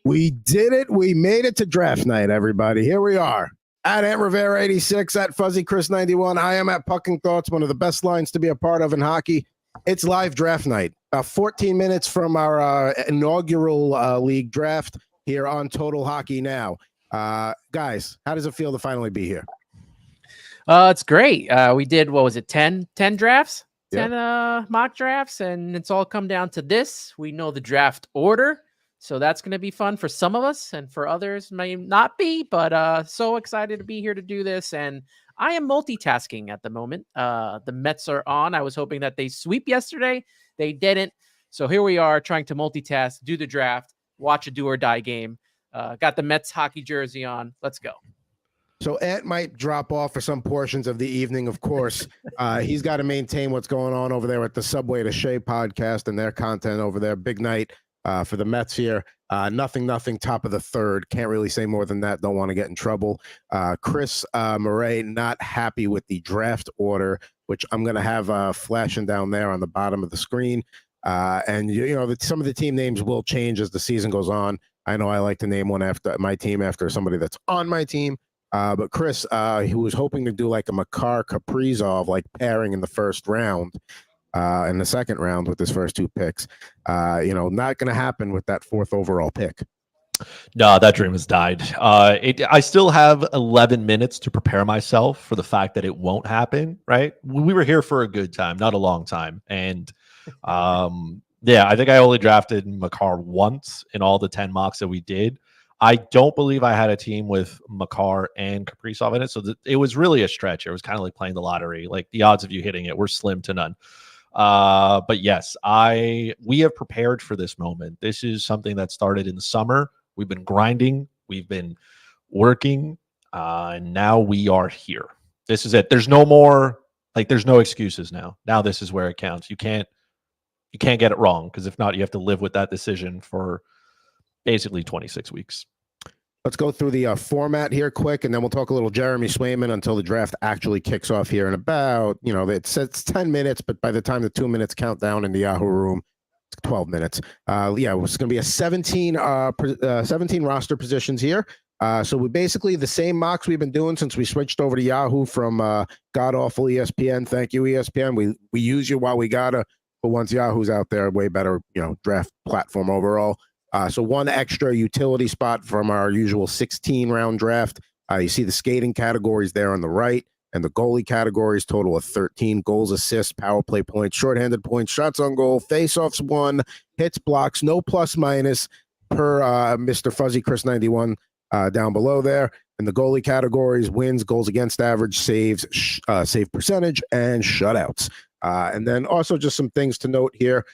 We did it. We made it to draft night, everybody. Here we are. At Ant Rivera 86, at Fuzzy Chris 91. I am at Pucking Thoughts, one of the best lines to be a part of in hockey. It's live draft night. 14 minutes from our inaugural league draft here on Total Hockey Now. Guys, how does it feel to finally be here? It's great. We did, what was it, 10 drafts? 10 Yep. mock drafts, and it's all come down to this. We know the draft order, so that's going to be fun for some of us, and for others may not be, but so excited to be here to do this, and I am multitasking at the moment. The Mets are on. I was hoping that they sweep yesterday. They didn't, so here we are trying to multitask, do the draft, watch a do-or-die game. Got the Mets hockey jersey on. Let's go. So Ant might drop off for some portions of the evening, of course. He's got to maintain what's going on over there at the Subway to Shea podcast and their content over there. Big night for the Mets here. Nothing, top of the third. Can't really say more than that. Don't want to get in trouble. Chris Murray not happy with the draft order, which I'm going to have flashing down there on the bottom of the screen. And, some of the team names will change as the season goes on. I know I like to name one after my team after somebody that's on my team. But Chris, he was hoping to do like a Makar Kaprizov like pairing in the first round, in the second round with his first two picks. Not going to happen with that fourth overall pick. No, that dream has died. I still have 11 minutes to prepare myself for the fact that it won't happen. Right? We were here for a good time, not a long time, and I think I only drafted Makar once in all the 10 mocks that we did. I don't believe I had a team with Makar and Kaprizov in it, so it was really a stretch. It was kind of like playing the lottery. Like the odds of you hitting it were slim to none. But yes, we have prepared for this moment. This is something that started in the summer. We've been grinding, we've been working, and now we are here. This is it. There's no more. There's no excuses now. Now this is where it counts. You can't get it wrong, because if not, you have to live with that decision for basically 26 weeks. Let's go through the format here quick, and then we'll talk a little Jeremy Swayman until the draft actually kicks off here in about, it says 10 minutes, but by the time the 2 minutes count down in the Yahoo room, it's 12 minutes. It's going to be a 17 roster positions here. So we basically the same mocks we've been doing since we switched over to Yahoo from god-awful ESPN. Thank you, ESPN. We use you while we gotta, but once Yahoo's out there, way better, draft platform overall. So one extra utility spot from our usual 16-round draft. You see the skating categories there on the right, and the goalie categories total of 13. Goals, assists, power play points, shorthanded points, shots on goal, face-offs 1, hits, blocks, no plus minus per Mr. Fuzzy Chris 91 down below there. And the goalie categories: wins, goals against average, saves, save percentage, and shutouts. And then also just some things to note here.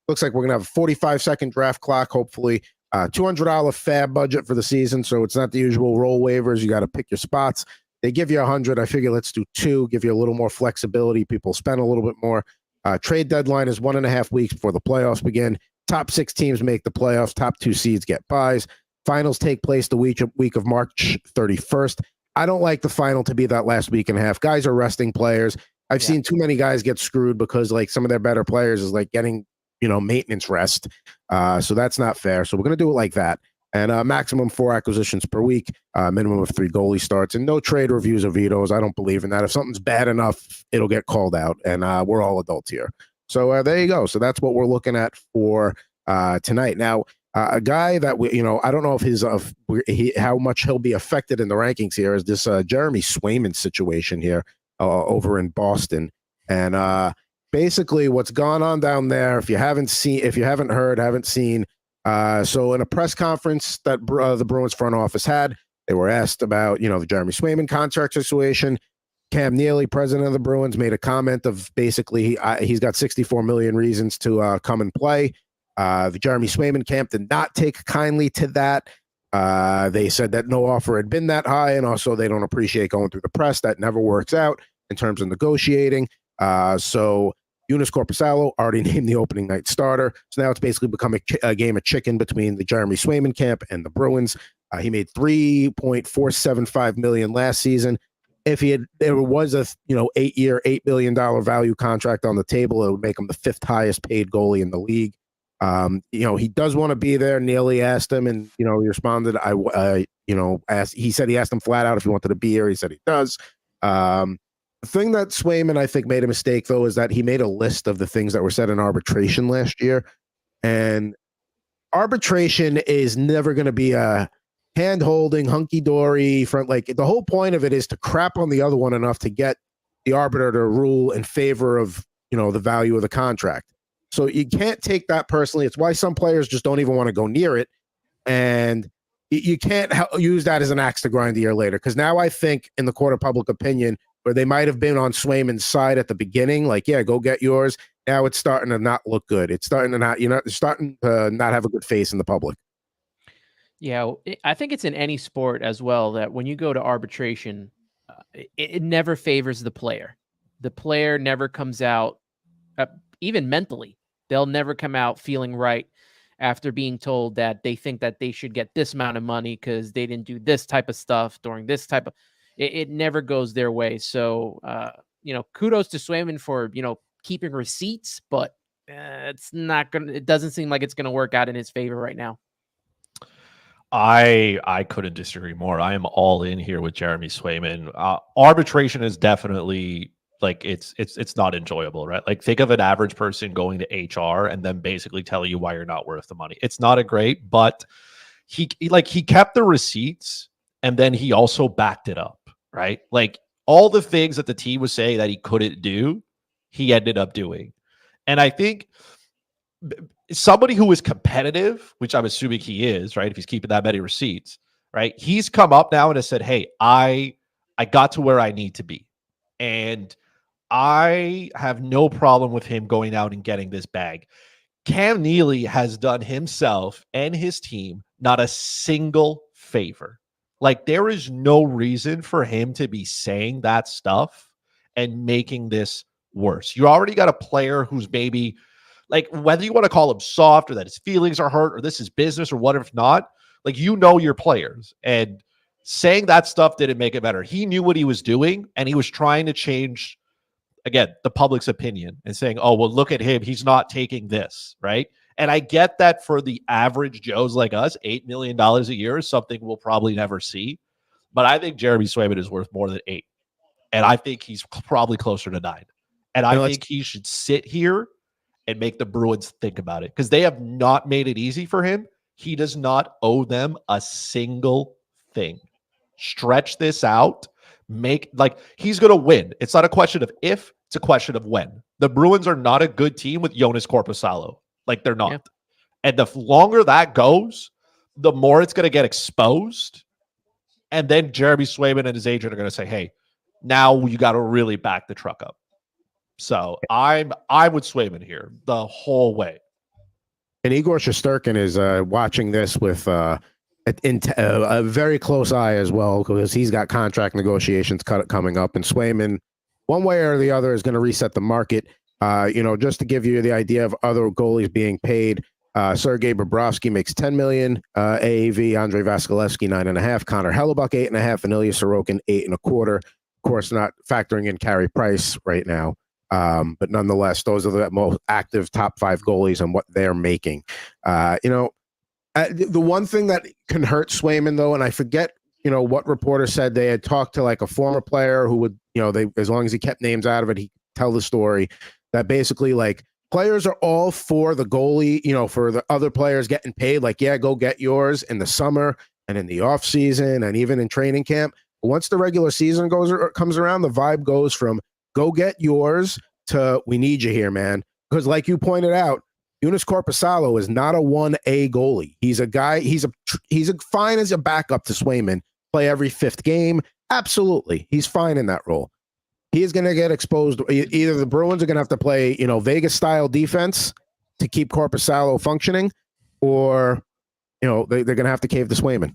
Looks like we're going to have a 45-second draft clock, hopefully. $200 fab budget for the season, so it's not the usual roll waivers. You got to pick your spots. They give you 100. I figure let's do 2, give you a little more flexibility. People spend a little bit more. Trade deadline is 1.5 weeks before the playoffs begin. Top 6 teams make the playoffs. Top 2 seeds get buys. Finals take place the week of March 31st. I don't like the final to be that last week and a half. Guys are resting players. I've seen too many guys get screwed because some of their better players is getting maintenance rest. So that's not fair. So we're going to do it like that. And maximum 4 acquisitions per week, minimum of 3 goalie starts, and no trade reviews or vetoes. I don't believe in that. If something's bad enough, it'll get called out, and we're all adults here. So there you go. So that's what we're looking at for tonight. Now, a guy that I don't know if how much he'll be affected in the rankings here is this Jeremy Swayman situation here over in Boston. And basically what's gone on down there, if you haven't heard, haven't seen, so in a press conference that the Bruins front office had, they were asked about, the Jeremy Swayman contract situation. Cam Neely, president of the Bruins, made a comment of basically he's got 64 million reasons to come and play. The Jeremy Swayman camp did not take kindly to that. They said that no offer had been that high, and also they don't appreciate going through the press. That never works out in terms of negotiating. So Eunice Corpusalo already named the opening night starter. So now it's basically become a game of chicken between the Jeremy Swayman camp and the Bruins. He made $3.475 million last season. If there was a 8-year, $8 million value contract on the table, it would make him the 5th highest paid goalie in the league. He does want to be there. Neely asked him, and he responded. He said he asked him flat out if he wanted to be here. He said he does. The thing that Swayman, I think, made a mistake, though, is that he made a list of the things that were said in arbitration last year. And arbitration is never going to be a hand-holding, hunky-dory front. Like, the whole point of it is to crap on the other one enough to get the arbiter to rule in favor of, the value of the contract. So you can't take that personally. It's why some players just don't even want to go near it. And you can't use that as an axe to grind a year later. Because now I think in the court of public opinion, where they might have been on Swayman's side at the beginning, like, yeah, go get yours. Now it's starting to not look good. It's starting to not have a good face in the public. Yeah, I think it's in any sport as well that when you go to arbitration, it never favors the player. The player never comes out, even mentally, they'll never come out feeling right after being told that they think that they should get this amount of money because they didn't do this type of stuff during this type of. It never goes their way. So, kudos to Swayman for, keeping receipts, but it doesn't seem like it's going to work out in his favor right now. I couldn't disagree more. I am all in here with Jeremy Swayman. Arbitration is definitely it's not enjoyable, right? Like, think of an average person going to HR and then basically telling you why you're not worth the money. It's not a great, but he kept the receipts and then he also backed it up, right? Like, all the things that the team was saying that he couldn't do, he ended up doing. And I think somebody who is competitive, which I'm assuming he is, right? If he's keeping that many receipts, right? He's come up now and has said, hey, I got to where I need to be. And I have no problem with him going out and getting this bag. Cam Neely has done himself and his team not a single favor. Like, there is no reason for him to be saying that stuff and making this worse. You already got a player who's maybe, like, whether you want to call him soft or that his feelings are hurt or this is business or whatever, if not, like, your players. And saying that stuff didn't make it better. He knew what he was doing, and he was trying to change, again, the public's opinion and saying, oh, well, look at him. He's not taking this, right? And I get that for the average Joes like us, $8 million a year is something we'll probably never see. But I think Jeremy Swayman is worth more than 8. And I think he's probably closer to 9. And I think he should sit here and make the Bruins think about it, because they have not made it easy for him. He does not owe them a single thing. Stretch this out. He's going to win. It's not a question of if, it's a question of when. The Bruins are not a good team with Jonas Korpisalo. Like, they're not. Yeah. And the longer that goes, the more it's going to get exposed. And then Jeremy Swayman and his agent are going to say, hey, now you got to really back the truck up. So I'm with Swayman here the whole way. And Igor Shesterkin is watching this with a very close eye as well, because he's got contract negotiations coming up. And Swayman, one way or the other, is going to reset the market. Just to give you the idea of other goalies being paid, Sergei Bobrovsky makes $10 million, AAV, Andrei Vasilevsky $9.5 million, Connor Hellebuck $8.5 million, and Ilya Sorokin $8.25 million. Of course, not factoring in Carey Price right now. But nonetheless, those are the most active top 5 goalies and what they're making. The one thing that can hurt Swayman, though, and I forget, what reporter said they had talked to like a former player who would, as long as he kept names out of it, he could tell the story that basically, like, players are all for the goalie, for the other players getting paid. Like, yeah, go get yours in the summer and in the off season and even in training camp. But once the regular season comes around, the vibe goes from go get yours to we need you here, man. Because like you pointed out, Jonas Korpisalo is not a 1A goalie. He's a guy, he's fine as a backup to Swayman. Play every 5th game. Absolutely. He's fine in that role. He is going to get exposed. Either the Bruins are going to have to play, Vegas-style defense to keep Korpisalo functioning, or, they're going to have to cave to Swayman.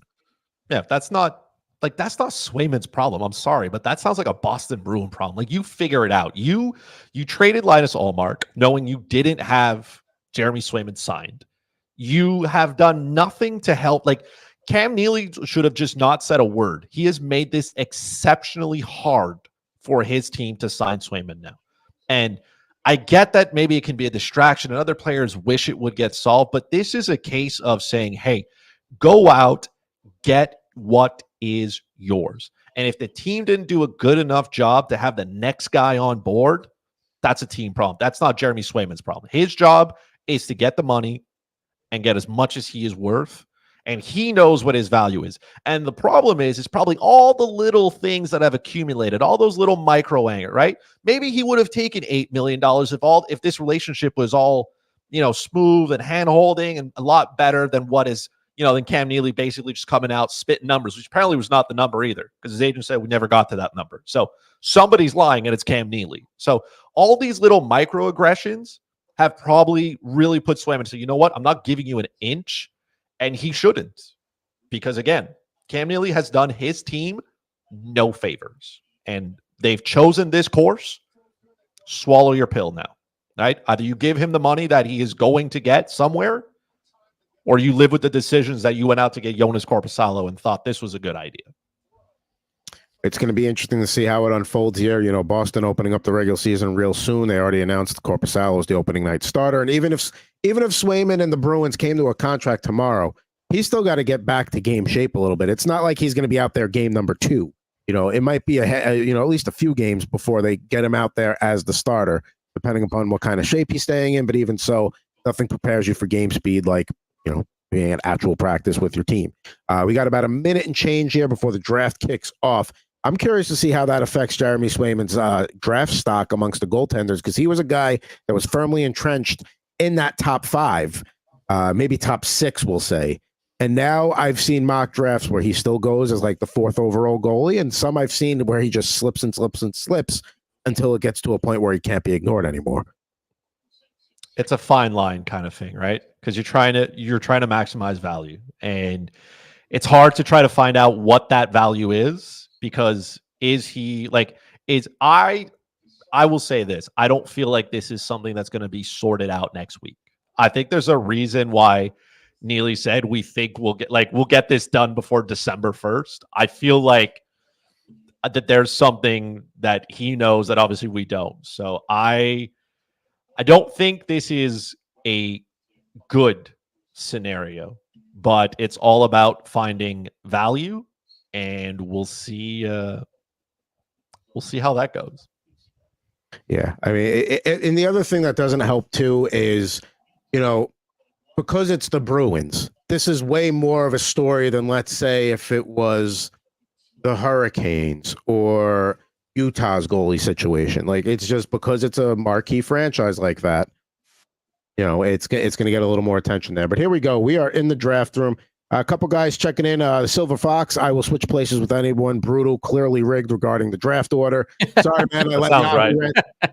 Yeah, that's not Swayman's problem. I'm sorry, but that sounds like a Boston Bruin problem. Like, you figure it out. You traded Linus Ullmark knowing you didn't have Jeremy Swayman signed. You have done nothing to help. Like, Cam Neely should have just not said a word. He has made this exceptionally hard for his team to sign Swayman now. And I get that maybe it can be a distraction and other players wish it would get solved, but this is a case of saying, hey, go out, get what is yours. And if the team didn't do a good enough job to have the next guy on board, that's a team problem. That's not Jeremy Swayman's problem. His job is to get the money and get as much as he is worth. And he knows what his value is. And the problem is probably all the little things that have accumulated, all those little micro anger, right? Maybe he would have taken $8 million if this relationship was all, smooth and hand holding and a lot better than what is, than Cam Neely basically just coming out spitting numbers, which apparently was not the number either, because his agent said we never got to that number. So somebody's lying and it's Cam Neely. So all these little microaggressions have probably really put Swayman to say, you know what? I'm not giving you an inch. And he shouldn't, because again, Cam Neely has done his team no favors, and they've chosen this course. Swallow your pill now, right? Either you give him the money that he is going to get somewhere, or you live with the decisions that you went out to get Jonas Korpisalo and thought this was a good idea. It's going to be interesting to see how it unfolds here. Boston opening up the regular season real soon. They already announced Korpisalo is the opening night starter. And even if Swayman and the Bruins came to a contract tomorrow, he's still got to get back to game shape a little bit. It's not like he's going to be out there game number 2. It might be at least a few games before they get him out there as the starter, depending upon what kind of shape he's staying in. But even so, nothing prepares you for game speed like, being at actual practice with your team. We got about a minute and change here before the draft kicks off. I'm curious to see how that affects Jeremy Swayman's draft stock amongst the goaltenders, because he was a guy that was firmly entrenched in that top 5, maybe top 6, we'll say. And now I've seen mock drafts where he still goes as like the 4th overall goalie, and some I've seen where he just slips and slips and slips until it gets to a point where he can't be ignored anymore. It's a fine line kind of thing, right? Because you're trying to maximize value, and it's hard to try to find out what that value is. Because I will say this, I don't feel like this is something that's going to be sorted out next week. I think there's a reason why Neely said we think we'll get this done before December 1st. I feel like that there's something that he knows that obviously we don't. So I don't think this is a good scenario, but it's all about finding value. And we'll see how that goes. Yeah, I mean, and the other thing that doesn't help too is, because it's the Bruins, this is way more of a story than, let's say, if it was the Hurricanes or Utah's goalie situation. Like, it's just because it's a marquee franchise like that, it's going to get a little more attention there. But here we go. We are in the draft room. A couple guys checking in. The Silver Fox, I will switch places with anyone. Brutal, clearly rigged regarding the draft order. Sorry, man. I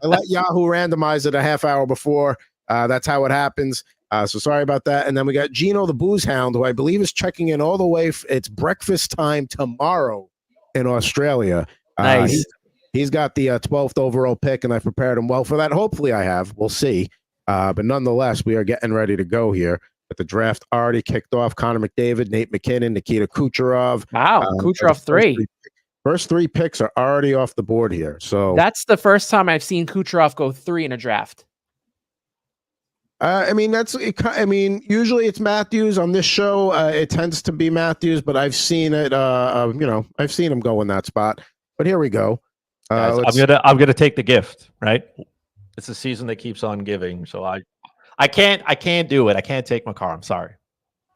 let Yahoo randomize it a half hour before. That's how it happens. So sorry about that. And then we got Gino the Booze Hound, who I believe is checking in all the way. It's breakfast time tomorrow in Australia. Nice. He's got the 12th overall pick, and I prepared him well for that. Hopefully I have. We'll see. But nonetheless, we are getting ready to go here. But the draft already kicked off. Connor McDavid, Nate McKinnon, Nikita Kucherov. Wow, Kucherov 3. First 3 picks are already off the board here. So that's the first time I've seen Kucherov go 3 in a draft. Usually it's Matthews on this show. It tends to be Matthews, but I've seen it. I've seen him go in that spot. But here we go. Guys, I'm gonna take the gift. Right, it's a season that keeps on giving. So I can't do it. I can't take my car. I'm sorry.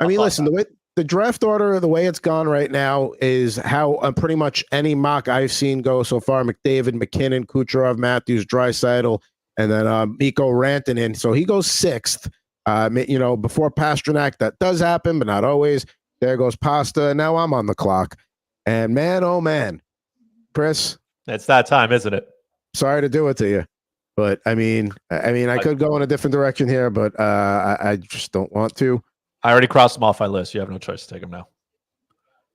Listen, the draft order, the way it's gone right now is how pretty much any mock I've seen go so far. McDavid, McKinnon, Kucherov, Matthews, Draisaitl, and then Mikko Rantanen. So he goes 6th. Before Pasternak, that does happen, but not always. There goes Pasta. And now I'm on the clock. And man, oh man, Chris. It's that time, isn't it? Sorry to do it to you. But I could go in a different direction here, but I just don't want to. I already crossed them off my list. You have no choice to take them now.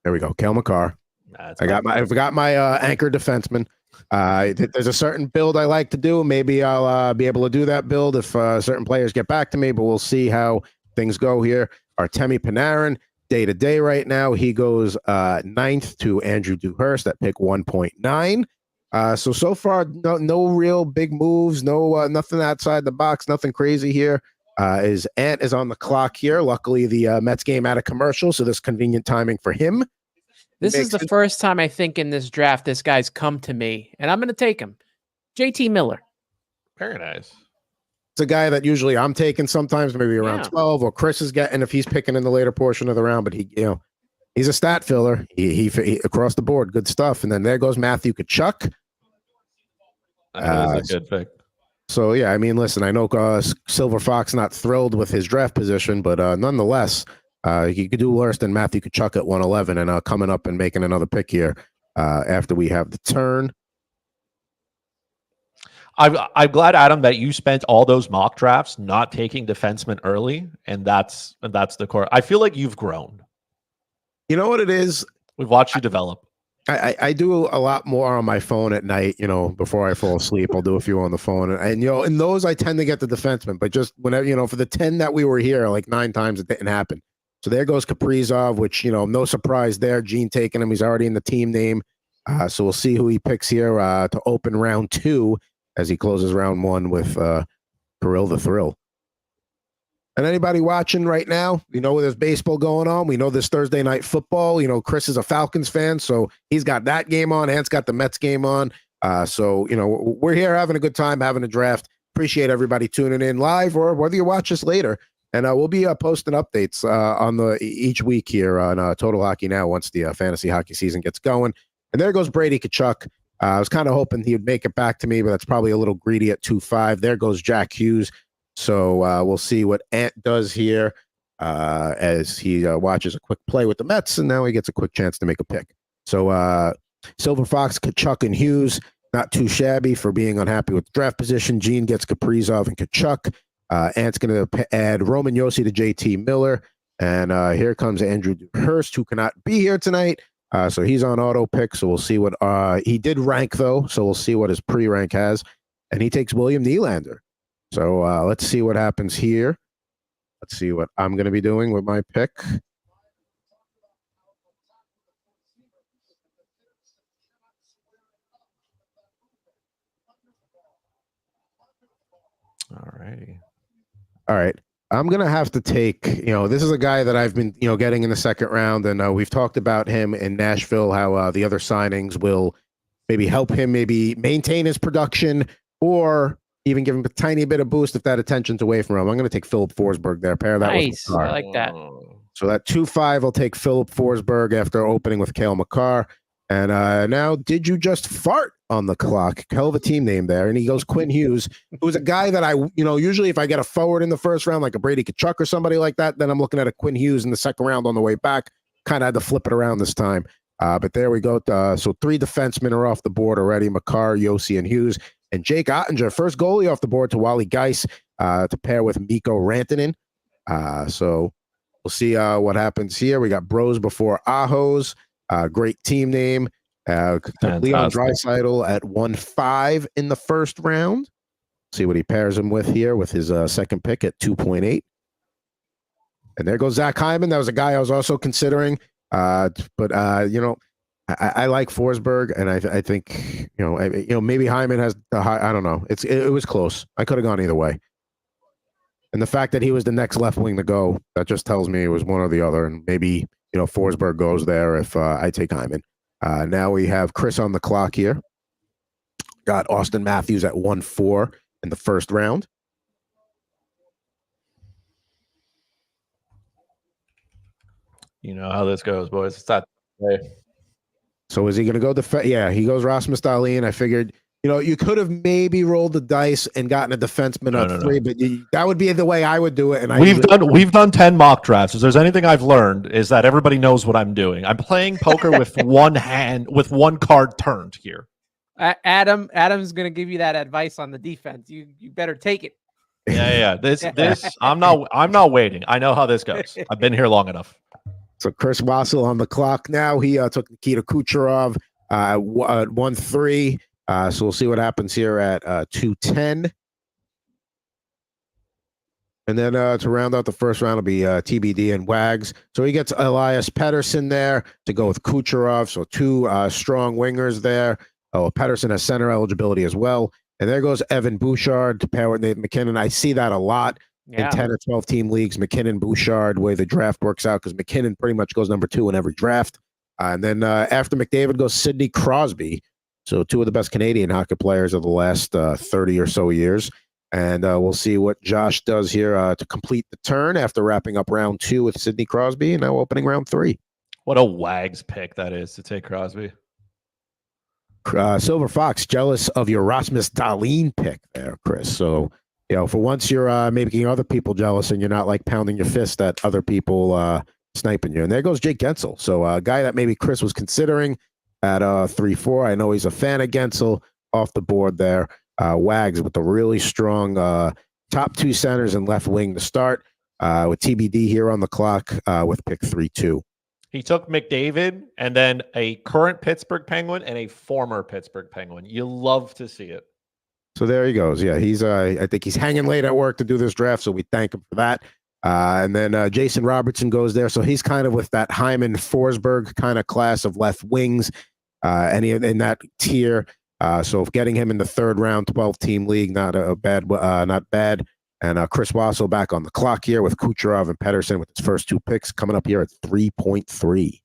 There we go. Cale Makar. I've got my anchor defenseman. There's a certain build I like to do. Maybe I'll be able to do that build if certain players get back to me, but we'll see how things go here. Artemi Panarin, day to day right now. He goes 9th to Andrew Dewhurst at pick 1.9. So far, no real big moves, nothing outside the box, nothing crazy here. Ant is on the clock here. Luckily, the Mets game out of commercial, so this convenient timing for him. This is the first time I think in this draft this guy's come to me, and I'm going to take him. JT Miller. Very nice. It's a guy that usually I'm taking sometimes, maybe around 12, or Chris is getting if he's picking in the later portion of the round. But he's a stat filler. He across the board, good stuff. And then there goes Matthew Tkachuk. That is a good pick. So yeah, I mean, listen, I know Silver Fox not thrilled with his draft position, but nonetheless, he could do worse than Matthew Tkachuk at 111, and coming up and making another pick here after we have the turn. I'm glad, Adam, that you spent all those mock drafts not taking defensemen early, and that's the core. I feel like you've grown. You know what it is? We've watched you develop. I do a lot more on my phone at night, before I fall asleep. I'll do a few on the phone. And in those, I tend to get the defenseman. But just whenever, for the 10 that we were here, like 9 times it didn't happen. So there goes Kaprizov, which, no surprise there. Gene taking him. He's already in the team name. So we'll see who he picks here to open round 2 as he closes round 1 with Kirill the Thrill. And anybody watching right now, there's baseball going on. We know there's Thursday night football. Chris is a Falcons fan, so he's got that game on. Ant's got the Mets game on. So we're here having a good time, having a draft. Appreciate everybody tuning in live or whether you watch us later. And we'll be posting updates on each week here on Total Hockey Now once the fantasy hockey season gets going. And there goes Brady Tkachuk. I was kind of hoping he would make it back to me, but that's probably a little greedy at 2.5. There goes Jack Hughes. So we'll see what Ant does here as he watches a quick play with the Mets, and now he gets a quick chance to make a pick. So Silver Fox, Tkachuk, and Hughes, not too shabby for being unhappy with the draft position. Gene gets Kaprizov and Tkachuk. Ant's going to add Roman Josi to JT Miller. And here comes Andrew Hurst, who cannot be here tonight. So he's on auto pick. So we'll see what he did rank, though. So we'll see what his pre-rank has. And he takes William Nylander. So let's see what happens here. Let's see what I'm going to be doing with my pick. All righty. All right. I'm going to have to take, this is a guy that I've been, getting in the second round. And we've talked about him in Nashville, how the other signings will maybe help him maybe maintain his production or even give him a tiny bit of boost if that attention's away from him. I'm going to take Philip Forsberg there. Pair that nice. with McCarr. I like that. So that 2.5 will take Philip Forsberg after opening with Cale Makar. And now, did you just fart on the clock? Hell of a team name there. And he goes Quinn Hughes, who's a guy that I, usually if I get a forward in the first round, like a Brady Tkachuk or somebody like that, then I'm looking at a Quinn Hughes in the second round on the way back. Kind of had to flip it around this time. But there we go. So 3 defensemen are off the board already: Makar, Josi, and Hughes. And Jake Ottinger, first goalie off the board to Wally Geis to pair with Mikko Rantanen. So we'll see what happens here. We got Bros before Ahos. Great team name. Leon Draisaitl at 1.5 in the first round. See what he pairs him with here with his second pick at 2.8. And there goes Zach Hyman. That was a guy I was also considering. But I like Forsberg, and I think maybe Hyman has the high. I don't know. It was close. I could have gone either way. And the fact that he was the next left wing to go, that just tells me it was one or the other. And maybe Forsberg goes there if I take Hyman. Now we have Chris on the clock here. Got Austin Matthews at 1.4 in the first round. You know how this goes, boys. It's that way. So is he going to go yeah, he goes Rasmus Dahlin. I figured, you could have maybe rolled the dice and gotten a defenseman at 3, but that would be the way I would do it. And we've done 10 mock drafts. If there's anything I've learned is that everybody knows what I'm doing. I'm playing poker with one hand, with one card turned here. Adam's going to give you that advice on the defense. You better take it. Yeah. This I'm not waiting. I know how this goes. I've been here long enough. So Chris Wassel on the clock now. He took Nikita Kucherov at 1.3. So we'll see what happens here at 2.10. And then to round out the first round will be TBD and Wags. So he gets Elias Pettersson there to go with Kucherov. So 2 strong wingers there. Oh, Pedersen has center eligibility as well. And there goes Evan Bouchard to pair with Nathan McKinnon. I see that a lot in 10 or 12 team leagues. McKinnon, Bouchard, way the draft works out, because McKinnon pretty much goes number 2 in every draft. And then after McDavid goes Sidney Crosby. So 2 of the best Canadian hockey players of the last 30 or so years. And we'll see what Josh does here to complete the turn after wrapping up round 2 with Sidney Crosby and now opening round 3. What a Wags pick that is to take Crosby. Silver Fox, jealous of your Rasmus Dahlin pick there, Chris. So, for once you're making other people jealous and you're not like pounding your fist at other people sniping you. And there goes Jake Gensel. So a guy that maybe Chris was considering at 3-4. I know he's a fan of Gensel off the board there. Wags with the really strong top 2 centers and left wing to start with TBD here on the clock with pick 3-2. He took McDavid and then a current Pittsburgh Penguin and a former Pittsburgh Penguin. You love to see it. So there he goes. Yeah, he's I think he's hanging late at work to do this draft, so we thank him for that. And then Jason Robertson goes there. So he's kind of with that Hyman Forsberg kind of class of left wings, and in that tier. So getting him in the 3rd round, 12-team league, not bad. And Chris Wassel back on the clock here with Kucherov and Pedersen with his first 2 picks coming up here at 3.3.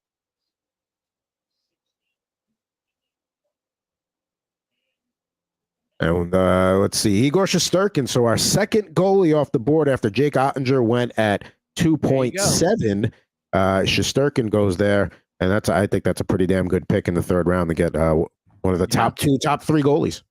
And let's see, Igor Shesterkin. So our second goalie off the board after Jake Ottinger went at 2.7. Shesterkin goes there, and I think that's a pretty damn good pick in the 3rd round to get one of the top 3 goalies.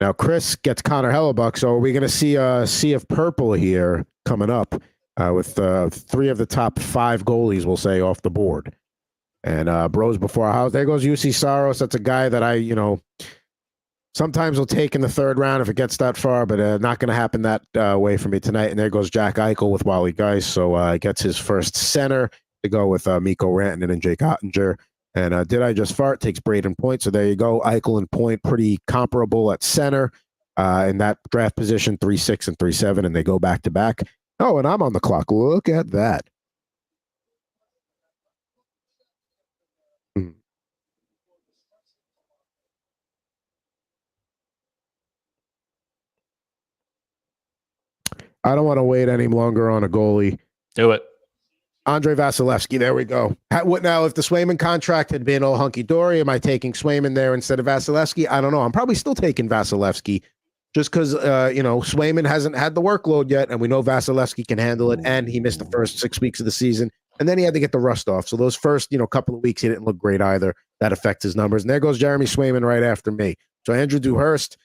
Now, Chris gets Connor Hellebuck, so are we going to see a sea of purple here coming up with 3 of the top 5 goalies, we'll say, off the board? And Bros before our house. There goes UC Saros. That's a guy that I, sometimes will take in the 3rd round if it gets that far, but not going to happen that way for me tonight. And there goes Jack Eichel with Wally Geis. So gets his first center to go with Mikko Rantanen and Jake Ottinger. And Did I Just Fart takes Braden Point. So there you go. Eichel and Point pretty comparable at center in that draft position, 3-6 and 3-7, and they go back to back. Oh, and I'm on the clock. Look at that. I don't want to wait any longer on a goalie. Do it. Andrei Vasilevsky, there we go. Now, if the Swayman contract had been all hunky-dory, am I taking Swayman there instead of Vasilevsky? I don't know. I'm probably still taking Vasilevsky just because, Swayman hasn't had the workload yet, and we know Vasilevsky can handle it, and he missed the first 6 weeks of the season, and then he had to get the rust off. So those first, couple of weeks, he didn't look great either. That affects his numbers. And there goes Jeremy Swayman right after me. So Andrew Dewhurst,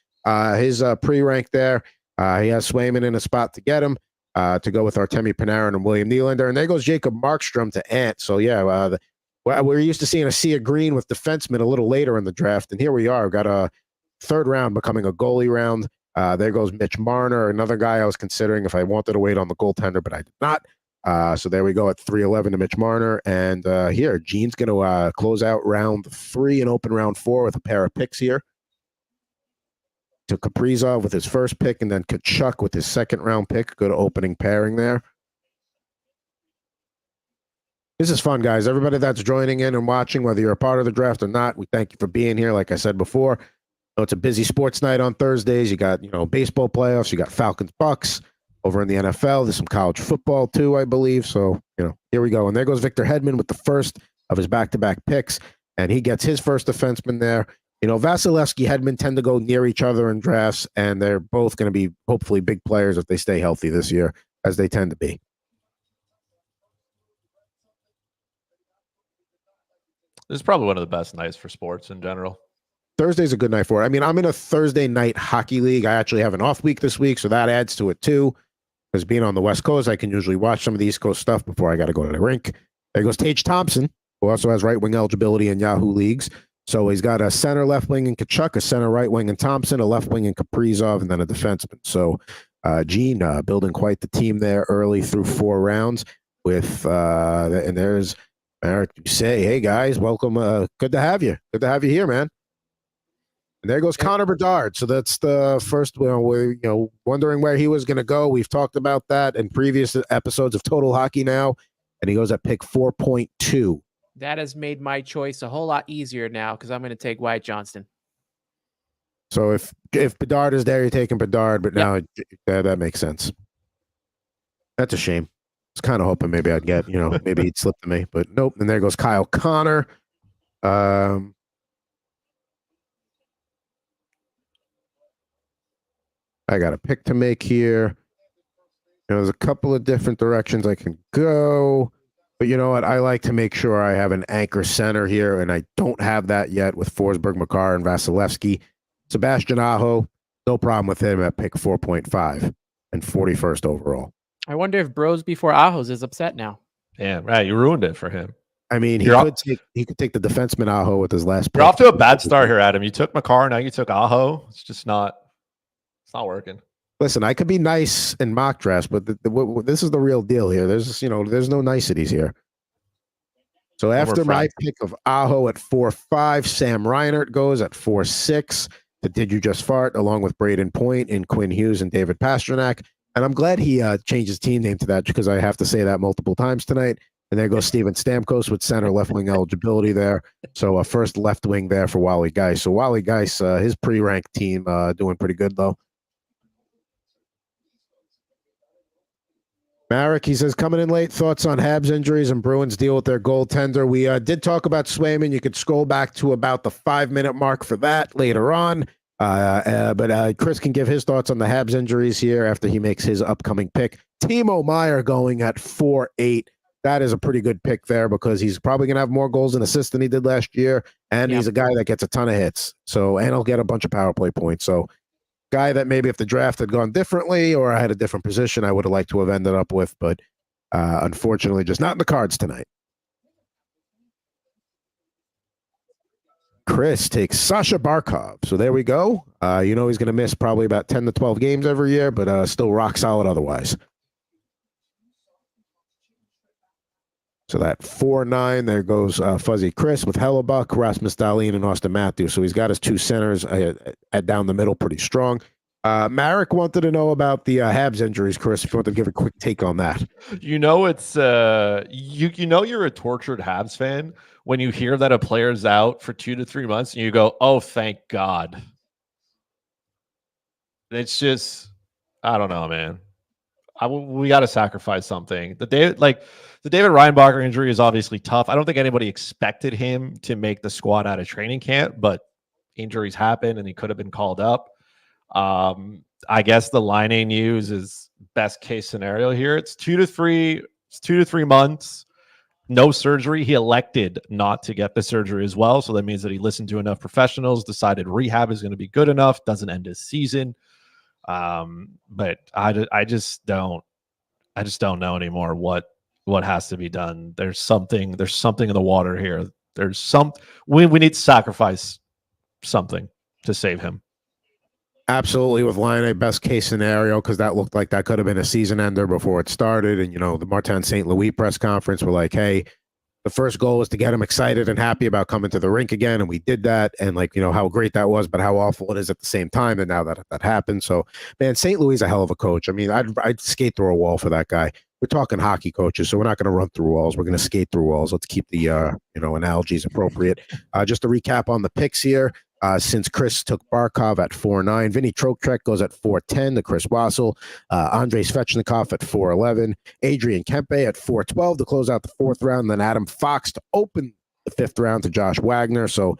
his pre-rank there, he has Swayman in a spot to get him. To go with Artemi Panarin and William Nylander. And there goes Jacob Markstrom to Ant. So, we're used to seeing a sea of green with defensemen a little later in the draft. And here we are. We've got a 3rd round becoming a goalie round. There goes Mitch Marner, another guy I was considering if I wanted to wait on the goaltender, but I did not. So there we go at 3-11 to Mitch Marner. And here, Gene's going to close out round 3 and open round 4 with a pair of picks here. To Kaprizov with his first pick, and then Kachuk with his 2nd round pick. Good opening pairing there. This is fun, guys. Everybody that's joining in and watching, whether you're a part of the draft or not, we thank you for being here. Like I said before, it's a busy sports night on Thursdays. You got, baseball playoffs. You got Falcons Bucks over in the NFL. There's some college football too, I believe. So, here we go. And there goes Victor Hedman with the first of his back-to-back picks, and he gets his first defenseman there. Vasilevsky, Hedman tend to go near each other in drafts, and they're both going to be hopefully big players if they stay healthy this year, as they tend to be. This is probably one of the best nights for sports in general. Thursday's a good night for it. I mean, I'm in a Thursday night hockey league. I actually have an off week this week, so that adds to it too. Because being on the West Coast, I can usually watch some of the East Coast stuff before I got to go to the rink. There goes Tage Thompson, who also has right wing eligibility in Yahoo leagues. So he's got a center left wing in Kachuk, a center right wing in Thompson, a left wing in Kaprizov, and then a defenseman. So Gene building quite the team there early through 4 rounds with and there's Eric. You say, hey guys, welcome. Good to have you. Good to have you here, man. And there goes Connor Bedard. So that's the first. We're wondering where he was going to go. We've talked about that in previous episodes of Total Hockey Now, and he goes at pick 4.2. That has made my choice a whole lot easier now because I'm going to take Wyatt Johnston. So if Bedard is there, you're taking Bedard, but Yep. now that makes sense. That's a shame. I was kind of hoping maybe I'd get, maybe he'd slip to me, but nope. And there goes Kyle Connor. I got a pick to make here. There's a couple of different directions I can go, but you know what? I like to make sure I have an anchor center here, and I don't have that yet with Forsberg, Makar, and Vasilevsky. Sebastian Aho, no problem with him at pick 4.5 and 41st overall. I wonder if Bros before Ajos is upset now. Yeah, right. You ruined it for him. I mean, he could take the defenseman Aho with his last pick. You're off to a bad start here, Adam. You took Makar, now you took Aho. It's just not working. Listen, I could be nice in mock drafts, but this is the real deal here. There's no niceties here. So after my pick of Aho at 4.5, Sam Reinert goes at 4.6. to Did You Just Fart, along with Braden Point and Quinn Hughes and David Pasternak. And I'm glad he changed his team name to that because I have to say that multiple times tonight. And there goes Steven Stamkos with center left wing eligibility there. So first left wing there for Wally Geis. So Wally Geis, his pre-ranked team doing pretty good though. Marek, he says, coming in late, thoughts on Habs injuries and Bruins deal with their goaltender. We did talk about Swayman. You could scroll back to about the 5-minute mark for that later on. But Chris can give his thoughts on the Habs injuries here after he makes his upcoming pick. Timo Meier going at 4.8. That is a pretty good pick there because he's probably going to have more goals and assists than he did last year. And he's a guy that gets a ton of hits. And he'll get a bunch of power play points. So guy that maybe if the draft had gone differently or I had a different position, I would have liked to have ended up with. But unfortunately, just not in the cards tonight. Chris takes Sasha Barkov. So there we go. He's going to miss probably about 10 to 12 games every year, but still rock solid otherwise. So that 4.9, there goes Fuzzy Chris with Hellebuck, Rasmus Dahlin, and Austin Matthews. So he's got his two centers at down the middle pretty strong. Marek wanted to know about the Habs injuries, Chris, if you want to give a quick take on that. It's you're a tortured Habs fan when you hear that a player's out for 2 to 3 months and you go, oh, thank God. It's just, I don't know, man. We got to sacrifice something. The David Reinbacher injury is obviously tough. I don't think anybody expected him to make the squad out of training camp, but injuries happen and he could have been called up. I guess the line A news is best case scenario here. It's 2 to 3 months. No surgery. He elected not to get the surgery as well. So that means that he listened to enough professionals, decided rehab is going to be good enough, doesn't end his season. But I just don't know anymore what has to be done. There's something in the water here. We need to sacrifice something to save him. Absolutely, with line A best case scenario, because that looked like that could have been a season ender before it started. And the Martin St. Louis press conference were like, hey, the first goal was to get him excited and happy about coming to the rink again, and we did that. And how great that was, but how awful it is at the same time. And now that happened, so man, St. Louis is a hell of a coach. I mean, I'd skate through a wall for that guy. We're talking hockey coaches, so we're not going to run through walls. We're going to skate through walls. Let's keep the analogies appropriate. Just to recap on the picks here. Since Chris took Barkov at 4.9, Vinny Trocheck goes at 4.10 to Chris Wassel, Andrei Svechnikov at 4.11, Adrian Kempe at 4.12 to close out the 4th round, and then Adam Fox to open the 5th round to Josh Wagner. So,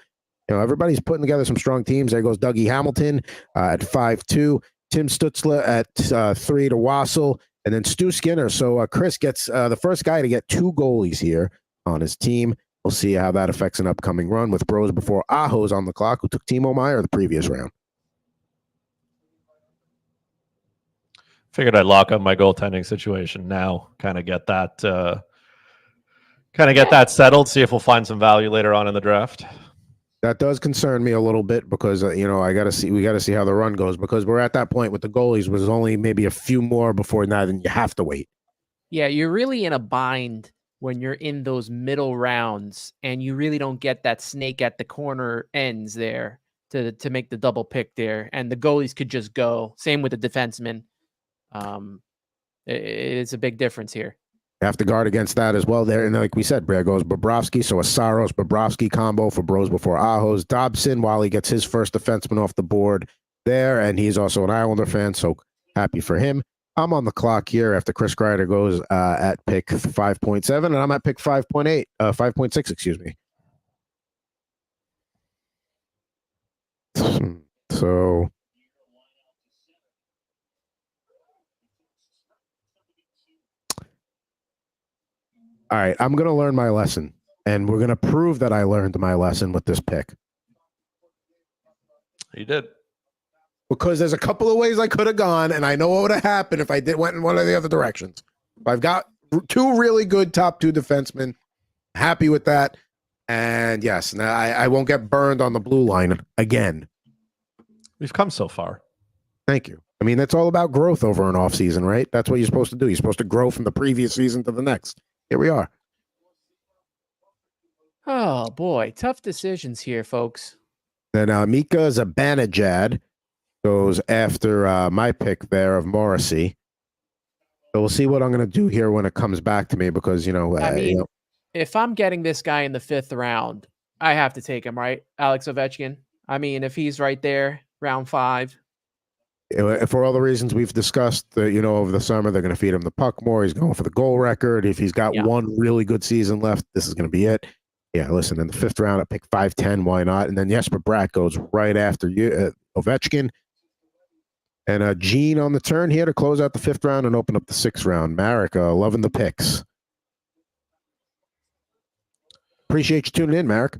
everybody's putting together some strong teams. There goes Dougie Hamilton at 5.2, Tim Stutzla at 3 to Wassel, and then Stu Skinner. So Chris gets the first guy to get 2 goalies here on his team. We'll see how that affects an upcoming run with Bros before Aho's on the clock, who took Timo Meier the previous round. Figured I'd lock up my goaltending situation now, kind of get that settled, see if we'll find some value later on in the draft. That does concern me a little bit because we got to see how the run goes, because we're at that point with the goalies was only maybe a few more before now, then you have to wait. Yeah, you're really in a bind when you're in those middle rounds and you really don't get that snake at the corner ends there to make the double pick there. And the goalies could just go. Same with the defensemen. It's a big difference here. Have to guard against that as well there. And like we said, there goes Bobrovsky. So a Saros-Bobrovsky combo for Bros before Ahos. Dobson, while he gets his first defenseman off the board there, and he's also an Islander fan, so happy for him. I'm on the clock here after Chris Kreider goes at pick 5.7, and I'm at pick 5.6, excuse me. So all right, I'm going to learn my lesson, and we're going to prove that I learned my lesson with this pick. You did. Because there's a couple of ways I could have gone, and I know what would have happened if I went in one of the other directions. I've got two really good top two defensemen. Happy with that. And yes, now I won't get burned on the blue line again. We've come so far. Thank you. I mean, that's all about growth over an off season, right? That's what you're supposed to do. You're supposed to grow from the previous season to the next. Here we are. Oh boy, tough decisions here, folks. Then Mika Zibanejad goes after my pick there of Morrissey. So we'll see what I'm going to do here when it comes back to me because, I mean, if I'm getting this guy in the 5th round, I have to take him, right? Alex Ovechkin. I mean, if he's right there, round 5. For all the reasons we've discussed, over the summer, they're going to feed him the puck more. He's going for the goal record. If he's got one really good season left, this is going to be it. Yeah, listen, in the 5th round, I pick 5'10", why not? And then Jesper Bratt goes right after you, Ovechkin. And Gene on the turn here to close out the 5th round and open up the 6th round. Marek, loving the picks. Appreciate you tuning in, Marek.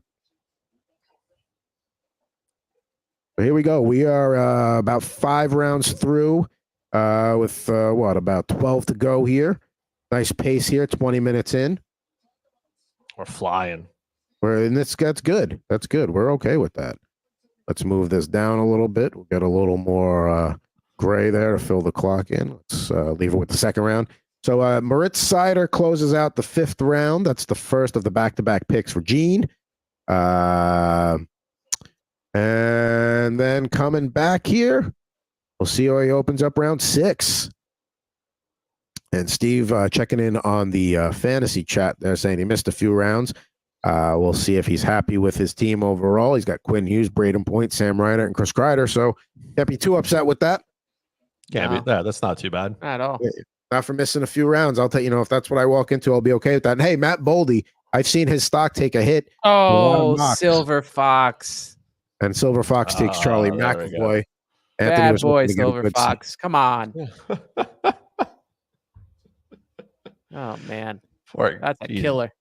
Here we go. We are about 5 rounds through with, about 12 to go here. Nice pace here, 20 minutes in. We're flying. That's good. That's good. We're okay with that. Let's move this down a little bit. We'll get a little more gray there to fill the clock in. Let's leave it with the 2nd round. So Moritz Seider closes out the 5th round. That's the first of the back-to-back picks for Gene. And then coming back here, we'll see how he opens up round 6. And Steve checking in on the fantasy chat there saying he missed a few rounds. We'll see if he's happy with his team overall. He's got Quinn Hughes, Braden Point, Sam Ryder, and Chris Kreider. So can't be too upset with that. Yeah, that's not too bad at all. Not for missing a few rounds. I'll tell you, if that's what I walk into, I'll be okay with that. And hey, Matt Boldy, I've seen his stock take a hit. Oh, Silver Fox. And Silver Fox takes Charlie McAvoy. Bad boy, Silver Fox. Come on. Oh, man. That's a killer.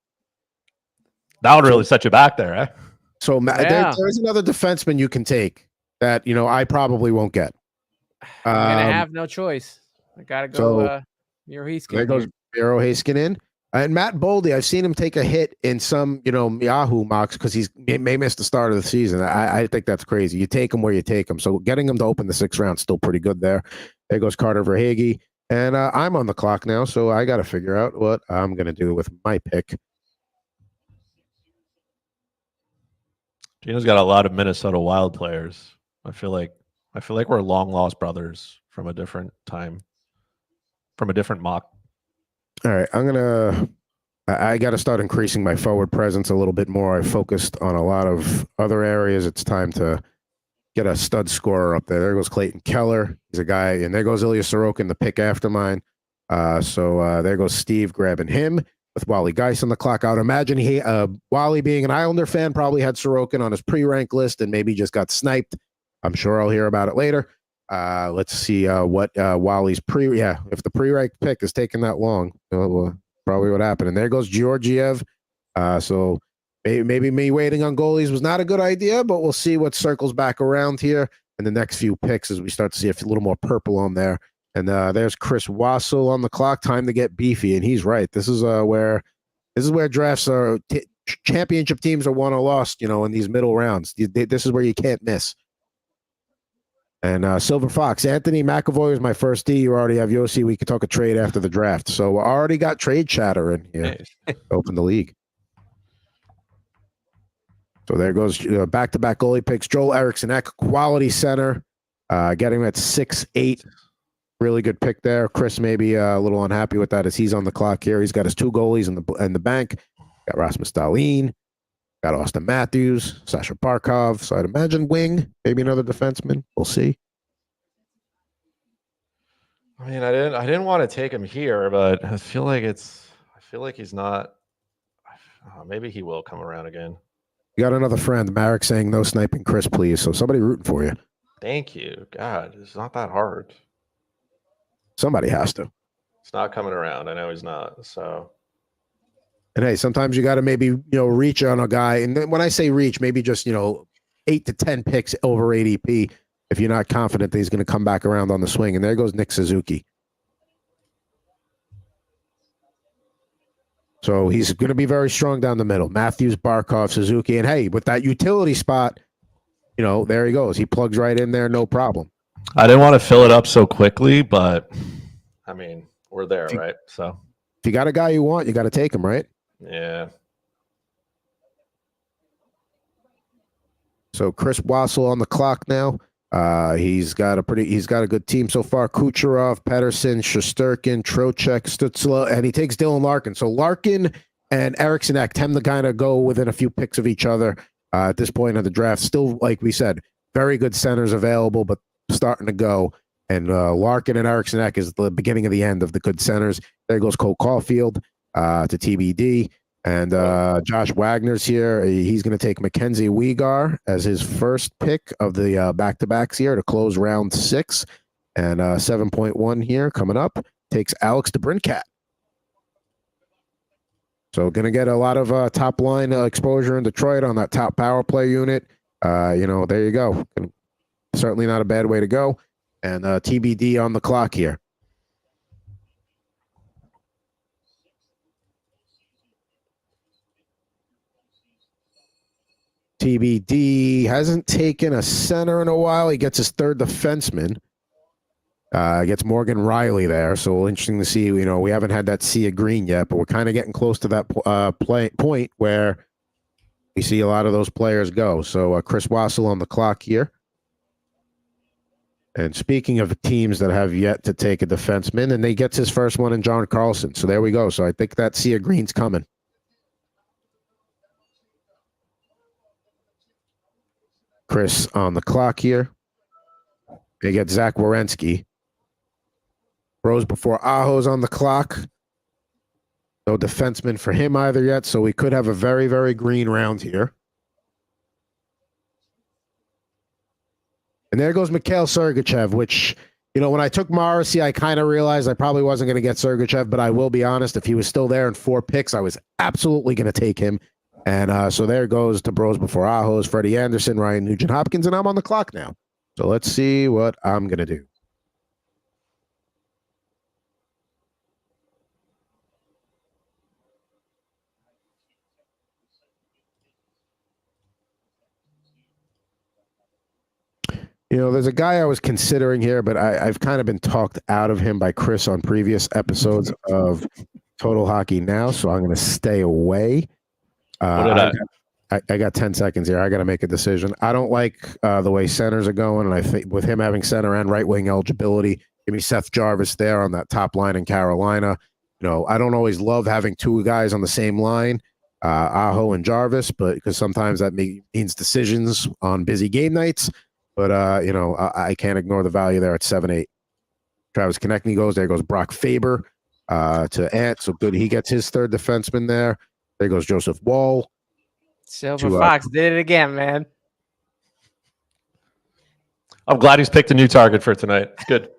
That would really set you back there, eh? So there's another defenseman you can take that, I probably won't get. I'm going to have no choice. I got to go Miro Heiskanen. There goes Miro Heiskanen. And Matt Boldy, I've seen him take a hit in some, Yahoo mocks because he may miss the start of the season. I think that's crazy. You take him where you take him. So getting him to open the 6th round is still pretty good there. There goes Carter Verhaeghe. And I'm on the clock now, so I got to figure out what I'm going to do with my pick. Gino's got a lot of Minnesota Wild players. I feel like we're long lost brothers from a different time, from a different mock. All right, I got to start increasing my forward presence a little bit more. I focused on a lot of other areas. It's time to get a stud scorer up there. There goes Clayton Keller. He's a guy, and there goes Ilya Sorokin, the pick after mine. So there goes Steve grabbing him with Wally Geis on the clock. I would imagine Wally, being an Islander fan, probably had Sorokin on his pre-rank list and maybe just got sniped. I'm sure I'll hear about it later. Let's see what Wally's if the pre-rank pick is taking that long, probably what happened. And there goes Georgiev. So maybe me waiting on goalies was not a good idea, but we'll see what circles back around here in the next few picks as we start to see a little more purple on there. And there's Chris Wassel on the clock. Time to get beefy, and he's right. This is where drafts are. Championship teams are won or lost. In these middle rounds, this is where you can't miss. And Silver Fox, Anthony McAvoy is my first D. You already have Yossi. We could talk a trade after the draft. So I already got trade chatter in here. Open the league. So there goes back-to-back goalie picks. Joel Eriksson, quality center, getting him at 6'8", Really good pick there. Chris may be a little unhappy with that as he's on the clock here. He's got his 2 goalies in the bank. Got Rasmus Dahlin. Got Austin Matthews, Sasha Barkov. So I'd imagine wing, maybe another defenseman. We'll see. I mean, I didn't want to take him here, but I feel like he's not. Maybe he will come around again. You got another friend, Marek, saying no sniping Chris, please. So somebody rooting for you. Thank you. God, it's not that hard. Somebody has to. It's not coming around. I know he's not. So. And hey, sometimes you got to maybe, reach on a guy. And then when I say reach, maybe just, 8 to 10 picks over ADP if you're not confident that he's going to come back around on the swing. And there goes Nick Suzuki. So he's going to be very strong down the middle. Matthews, Barkov, Suzuki. And hey, with that utility spot, there he goes. He plugs right in there, no problem. I didn't want to fill it up so quickly, but I mean, we're there, right? So if you got a guy you want, you got to take him, right? Yeah. So Chris Wassel on the clock now. He's got a good team so far. Kucherov, Pedersen, Shesterkin, Trocheck, Stutzla, and he takes Dylan Larkin. So Larkin and Eriksson Ek tend to kind of go within a few picks of each other at this point of the draft. Still, like we said, very good centers available, but starting to go. And Larkin and Eriksson Ek is the beginning of the end of the good centers. There goes Cole Caulfield to TBD. And Josh Wagner's here. He's going to take Mackenzie Weegar as his first pick of the back-to-backs here to close round 6. And 7.1 here coming up takes Alex DeBrincat. So going to get a lot of top-line exposure in Detroit on that top power play unit. There you go. Certainly not a bad way to go. And TBD on the clock here. TBD hasn't taken a center in a while. He gets his 3rd defenseman. Gets Morgan Riley there. So interesting to see. We haven't had that sea of green yet, but we're kind of getting close to that point where we see a lot of those players go. So Chris Wassel on the clock here. And speaking of teams that have yet to take a defenseman, and he gets his first one in John Carlson. So there we go. So I think that sea of green's coming. Chris on the clock here. They get Zach Werenski. Rose before Aho's on the clock. No defenseman for him either yet, so we could have a very, very green round here. And there goes Mikhail Sergachev, which, when I took Morrissey, I kind of realized I probably wasn't going to get Sergachev, but I will be honest, if he was still there in 4 picks, I was absolutely going to take him. And so there goes to Bros before Aho's, Freddie Anderson, Ryan Nugent-Hopkins, and I'm on the clock now. So let's see what I'm going to do. There's a guy I was considering here, but I've kind of been talked out of him by Chris on previous episodes of Total Hockey Now, so I'm going to stay away. I got 10 seconds here. I got to make a decision. I don't like the way centers are going, and I think with him having center and right wing eligibility, give me Seth Jarvis there on that top line in Carolina. I don't always love having 2 guys on the same line, Aho and Jarvis, but because sometimes that means decisions on busy game nights. But I can't ignore the value there at 7-8. Travis Konechny goes. There goes Brock Faber to Ant. So good. He gets his 3rd defenseman there. There goes Joseph Wall. Silver Fox did it again, man. I'm glad he's picked a new target for tonight. It's good.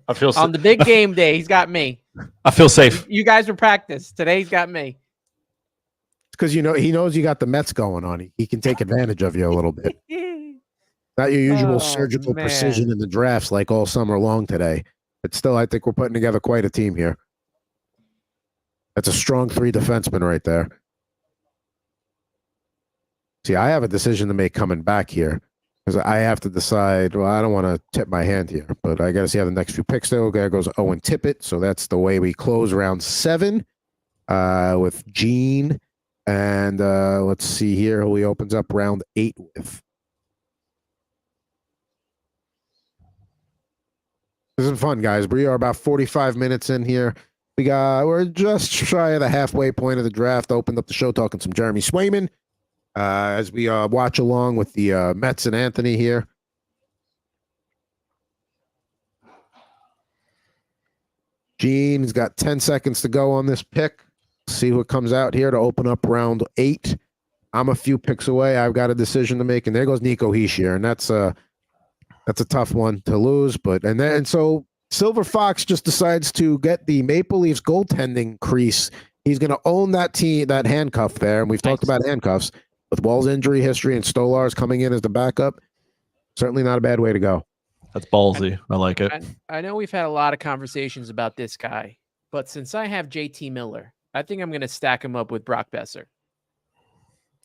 I feel on the big game day, he's got me. I feel safe. You guys were practice. Today he's got me. Because he knows you got the Mets going on. He can take advantage of you a little bit. Not your usual surgical precision in the drafts like all summer long today. But still, I think we're putting together quite a team here. That's a strong 3 defensemen right there. See, I have a decision to make coming back here because I have to decide, well, I don't want to tip my hand here, but I got to see how the next few picks go. There goes Owen Tippett. So that's the way we close round 7 with Gene. And let's see here who he opens up round 8 with. is fun, guys. We are about 45 minutes in here. We're just shy of the halfway point of the draft. Opened up the show talking some Jeremy Swayman as we watch along with the Mets and Anthony here. Gene's got 10 seconds to go on this pick. See what comes out here to open up round 8. I'm a few picks away. I've got a decision to make, and there goes Nico Hischier, and that's a tough one to lose. But so Silver Fox just decides to get the Maple Leafs goaltending crease. He's going to own that handcuff there, and we've talked about handcuffs with Wall's injury history and Stolar's coming in as the backup. Certainly not a bad way to go. That's ballsy. I like it. I know we've had a lot of conversations about this guy, but since I have JT Miller, I think I'm going to stack him up with Brock Besser.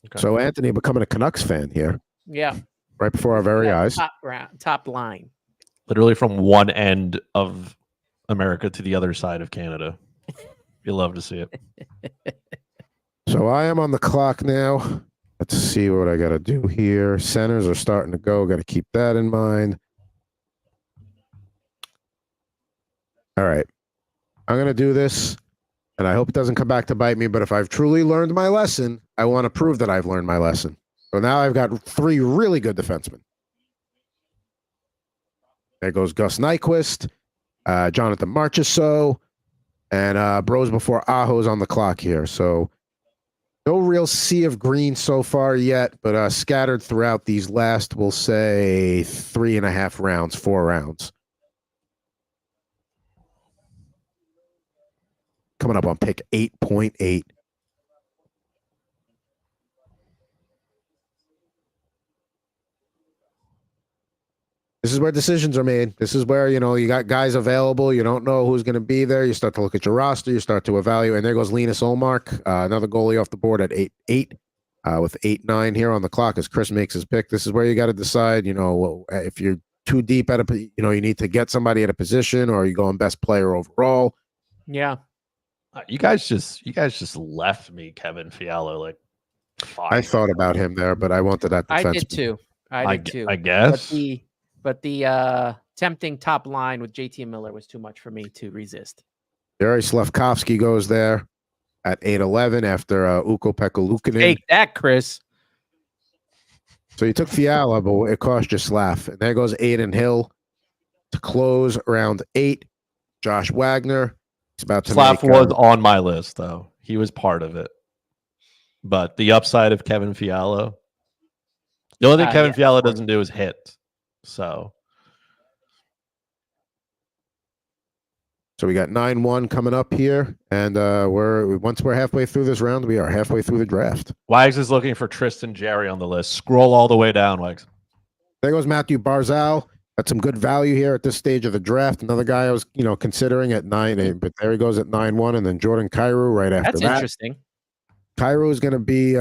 Okay. So Anthony becoming a Canucks fan here. Yeah. Right before our very eyes. Top line. Literally from one end of America to the other side of Canada. You love to see it. So I am on the clock now. Let's see what I got to do here. Centers are starting to go. Got to keep that in mind. All right. I'm going to do this, and I hope it doesn't come back to bite me, but if I've truly learned my lesson, I want to prove that I've learned my lesson. So now I've got 3 really good defensemen. There goes Gus Nyquist, Jonathan Marchessault, and Bros before Aho's on the clock here. So no real sea of green so far yet, but scattered throughout these last, we'll say, 3.5 rounds, 4 rounds. Coming up on pick 8.8. This is where decisions are made. This is where, you got guys available. You don't know who's going to be there. You start to look at your roster. You start to evaluate. And there goes Linus Ullmark, another goalie off the board at 8-8 with 8-9 here on the clock as Chris makes his pick. This is where you got to decide, if you're too deep at you need to get somebody at a position, or are you going best player overall? Yeah. You guys just left me Kevin Fiala like 5 I thought about him there, but I wanted that defense. I did too. I did too. I guess. But the tempting top line with JT Miller was too much for me to resist. Jerry Slafkovsky goes there at 8-11 after Ukko-Pekka Luukkonen. Take that, Chris. So you took Fiala, but it cost you Slav. And there goes Aiden Hill to close round 8. Josh Wagner. He's about to Slav make, was on my list, though. He was part of it. But the upside of Kevin Fiala, the only thing Kevin Fiala doesn't do is hit. So we got 9-1 coming up here, and once we're halfway through this round, we are halfway through the draft. Wags is looking for Tristan Jerry on the list. Scroll all the way down, Wags. There goes Matthew Barzal. Got some good value here at this stage of the draft. Another guy I was, considering at 9-8, but there he goes at 9-1, and then Jordan Kyrou right after that. That's interesting. Kyrou is going to be,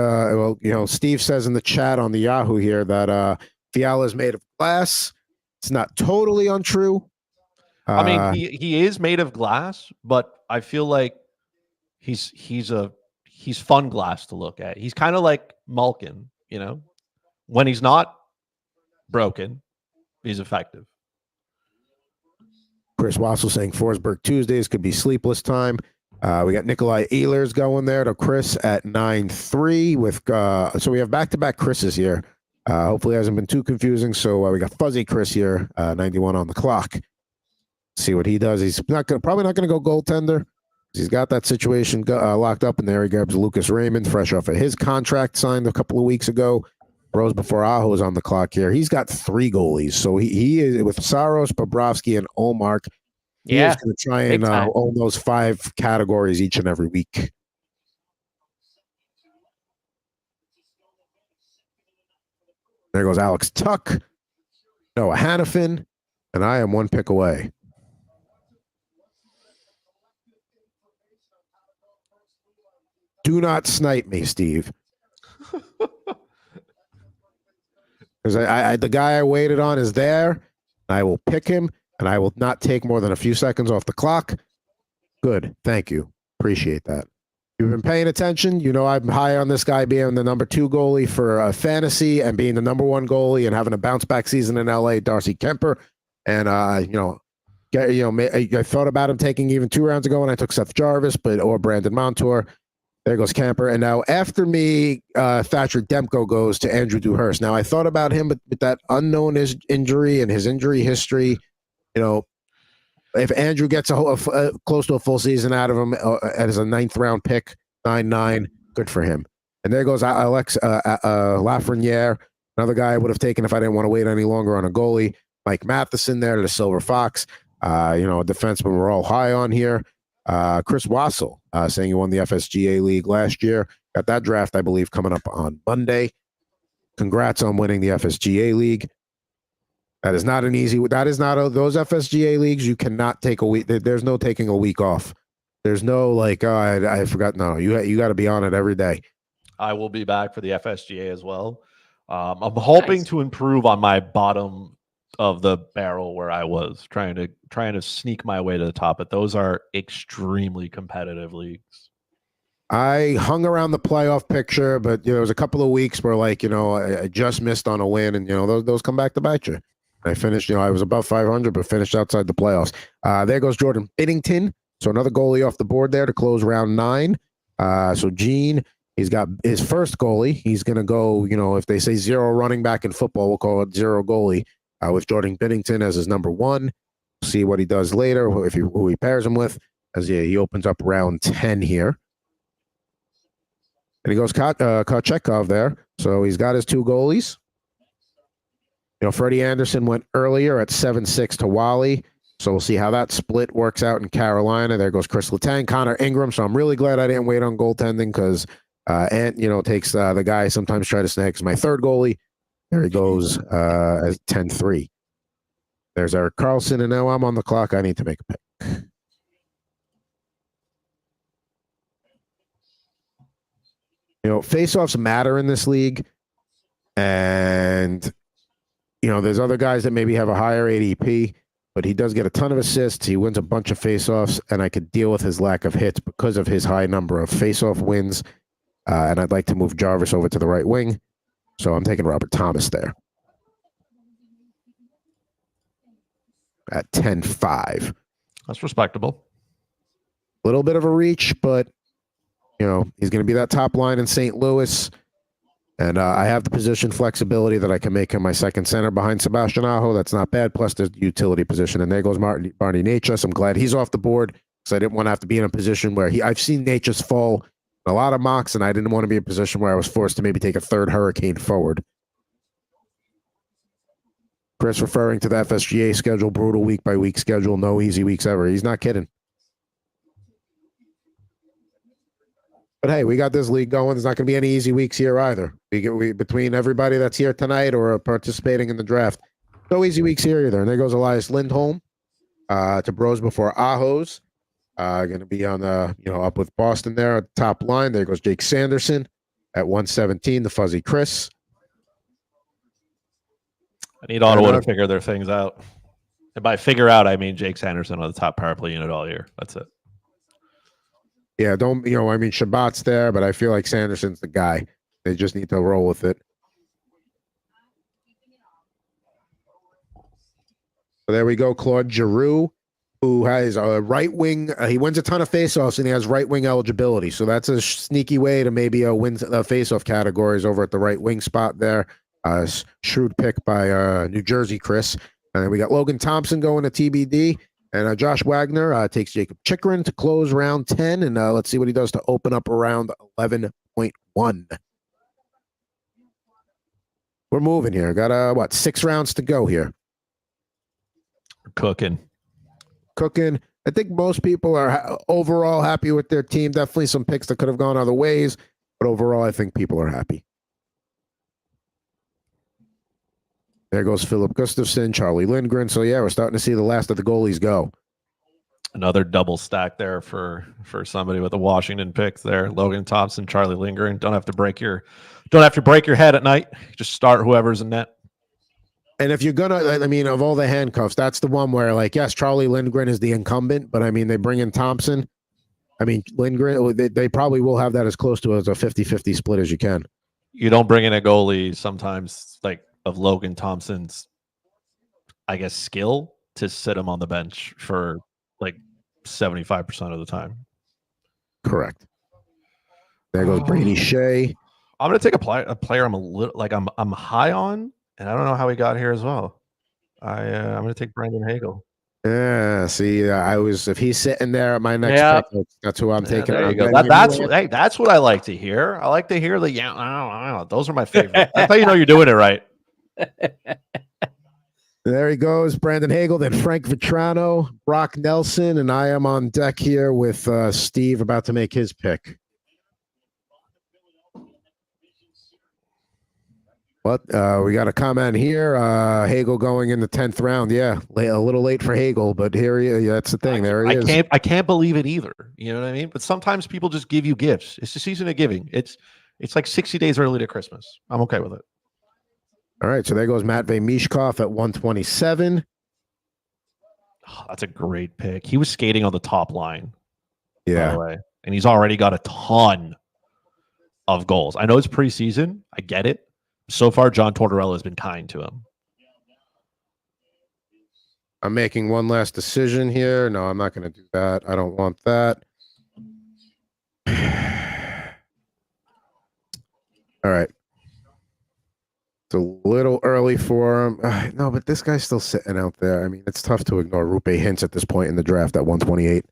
Steve says in the chat on the Yahoo here that Fiala is made of glass. It's not totally untrue. I mean, he is made of glass, but I feel like he's fun glass to look at. He's kind of like Malkin, when he's not broken, he's effective. Chris Wassel saying Forsberg Tuesdays could be sleepless time. We got Nikolai Ehlers going there to Chris at 9-3 with so we have back-to-back Chris's here. Hopefully it hasn't been too confusing. So we got Fuzzy Chris here, 91 on the clock. See what he does. He's probably not gonna go goaltender. He's got that situation locked up in there. He grabs Lucas Raymond, fresh off of his contract signed a couple of weeks ago. Rose before Aho is on the clock here. He's got 3 goalies. So he is with Saros, Bobrovsky, and Ullmark. He is going to try and own those 5 categories each and every week. There goes Alex Tuck, Noah Hannafin, and I am 1 pick away. Do not snipe me, Steve. Because the guy I waited on is there. I will pick him, and I will not take more than a few seconds off the clock. Good. Thank you. Appreciate that. You've been paying attention. I'm high on this guy being the number 2 goalie for fantasy and being the number 1 goalie and having a bounce back season in LA, Darcy Kemper. And, I thought about him taking even 2 rounds ago, and I took Seth Jarvis, or Brandon Montour. There goes Camper. And now after me, Thatcher Demko goes to Andrew Dewhurst. Now I thought about him, but with that unknown injury and his injury history, if Andrew gets close to a full season out of him as a 9th round pick, 9-9, good for him. And there goes Alex Lafreniere, another guy I would have taken if I didn't want to wait any longer on a goalie. Mike Matheson there to the Silver Fox. A defenseman we're all high on here. Chris Wassel, saying he won the FSGA League last year. Got that draft, I believe, coming up on Monday. Congrats on winning the FSGA League. That is not an easy. That is not those FSGA leagues. You cannot take a week. There's no taking a week off. There's no I forgot. No, you got to be on it every day. I will be back for the FSGA as well. I'm hoping to improve on my bottom of the barrel where I was trying to sneak my way to the top, but those are extremely competitive leagues. I hung around the playoff picture, but there was a couple of weeks where I just missed on a win, and those come back to bite you. I finished, I was above 500, but finished outside the playoffs. There goes Jordan Biddington. So another goalie off the board there to close round 9. So Gene, he's got his first goalie. He's going to go, if they say 0 running back in football, we'll call it 0 goalie with Jordan Biddington as his number 1. See what he does later, who he pairs him with, as he opens up round 10 here. And he goes Kochetkov there. So he's got his 2 goalies. Freddie Anderson went earlier at 7-6 to Wally. So we'll see how that split works out in Carolina. There goes Chris Letang, Connor Ingram. So I'm really glad I didn't wait on goaltending because Ant, takes the guy I sometimes try to snag as my 3rd goalie. There he goes as 10-3. There's Eric Carlson, and now I'm on the clock. I need to make a pick. Face-offs matter in this league, and there's other guys that maybe have a higher ADP, but he does get a ton of assists. He wins a bunch of face-offs, and I could deal with his lack of hits because of his high number of face-off wins. And I'd like to move Jarvis over to the right wing, so I'm taking Robert Thomas there at 10-5. That's respectable. A little bit of a reach, but he's going to be that top line in St. Louis. And I have the position flexibility that I can make him my 2nd center behind Sebastian Aho. That's not bad. Plus, there's the utility position. And there goes Barney Natchez. I'm glad he's off the board because I didn't want to have to be in a position where I've seen Natchez fall in a lot of mocks, and I didn't want to be in a position where I was forced to maybe take a 3rd Hurricane forward. Chris referring to the FSGA schedule, brutal week-by-week schedule, no easy weeks ever. He's not kidding. But hey, we got this league going. There's not going to be any easy weeks here either. We between everybody that's here tonight or participating in the draft, no easy weeks here either. And there goes Elias Lindholm to Bros Before Ahos. Going to be on the up with Boston there at the top line. There goes Jake Sanderson at 117. The Fuzzy Chris. I need Ottawa to figure their things out. And by figure out, I mean Jake Sanderson on the top power play unit all year. That's it. Yeah, Shabbat's there, but I feel like Sanderson's the guy. They just need to roll with it. So there we go, Claude Giroux, who has a right wing. He wins a ton of faceoffs, and he has right wing eligibility. So that's a sneaky way to maybe win faceoff categories over at the right wing spot there. Shrewd pick by New Jersey Chris. And then we got Logan Thompson going to TBD. And Josh Wagner takes Jacob Chikrin to close round 10. And let's see what he does to open up around 11.1. We're moving here. Got 6 rounds to go here. Cooking. I think most people are overall happy with their team. Definitely some picks that could have gone other ways. But overall, I think people are happy. There goes Philip Gustafson, Charlie Lindgren. So, yeah, we're starting to see the last of the goalies go. Another double stack there for somebody with a Washington pick there. Logan Thompson, Charlie Lindgren. Don't have to break your head at night. Just start whoever's in net. And if you're going to, of all the handcuffs, that's the one where, yes, Charlie Lindgren is the incumbent, but, they bring in Thompson. Lindgren, they probably will have that as close to as a 50-50 split as you can. You don't bring in a goalie sometimes, of Logan Thompson's, I guess, skill to sit him on the bench for like 75% of the time. Correct. There goes Brady Shea. I'm gonna take a player I'm a little like I'm high on, and I don't know how he got here as well. I'm gonna take Brandon Hagel. Yeah, see, I was if he's sitting there at my next Yep. pick, that's who I'm taking. There you I'm go. getting That's him. hey, that's what I like to hear. I like to hear the I don't know. Those are my favorite. That's how you know you're doing it right. There he goes, Brandon Hagel, then Frank Vitrano, Brock Nelson, and I am on deck here with Steve about to make his pick. But we got a comment here. Hagel going in the 10th round. Yeah, a little late for Hagel, but here he is. That's the thing. There he is. I can't believe it either. You know what I mean? But sometimes people just give you gifts. It's the season of giving. It's like 60 days early to Christmas. I'm okay with it. All right, so there goes Matvey Mishkov at 127. Oh, that's a great pick. He was skating on the top line. Yeah. By the way. And he's already got a ton of goals. I know it's preseason. I get it. So far, John Tortorella has been kind to him. I'm making one last decision here. No, I'm not going to do that. I don't want that. All right. It's a little early for him. No, but this guy's still sitting out there. I mean, it's tough to ignore Rupe Hintz at this point in the draft at 128.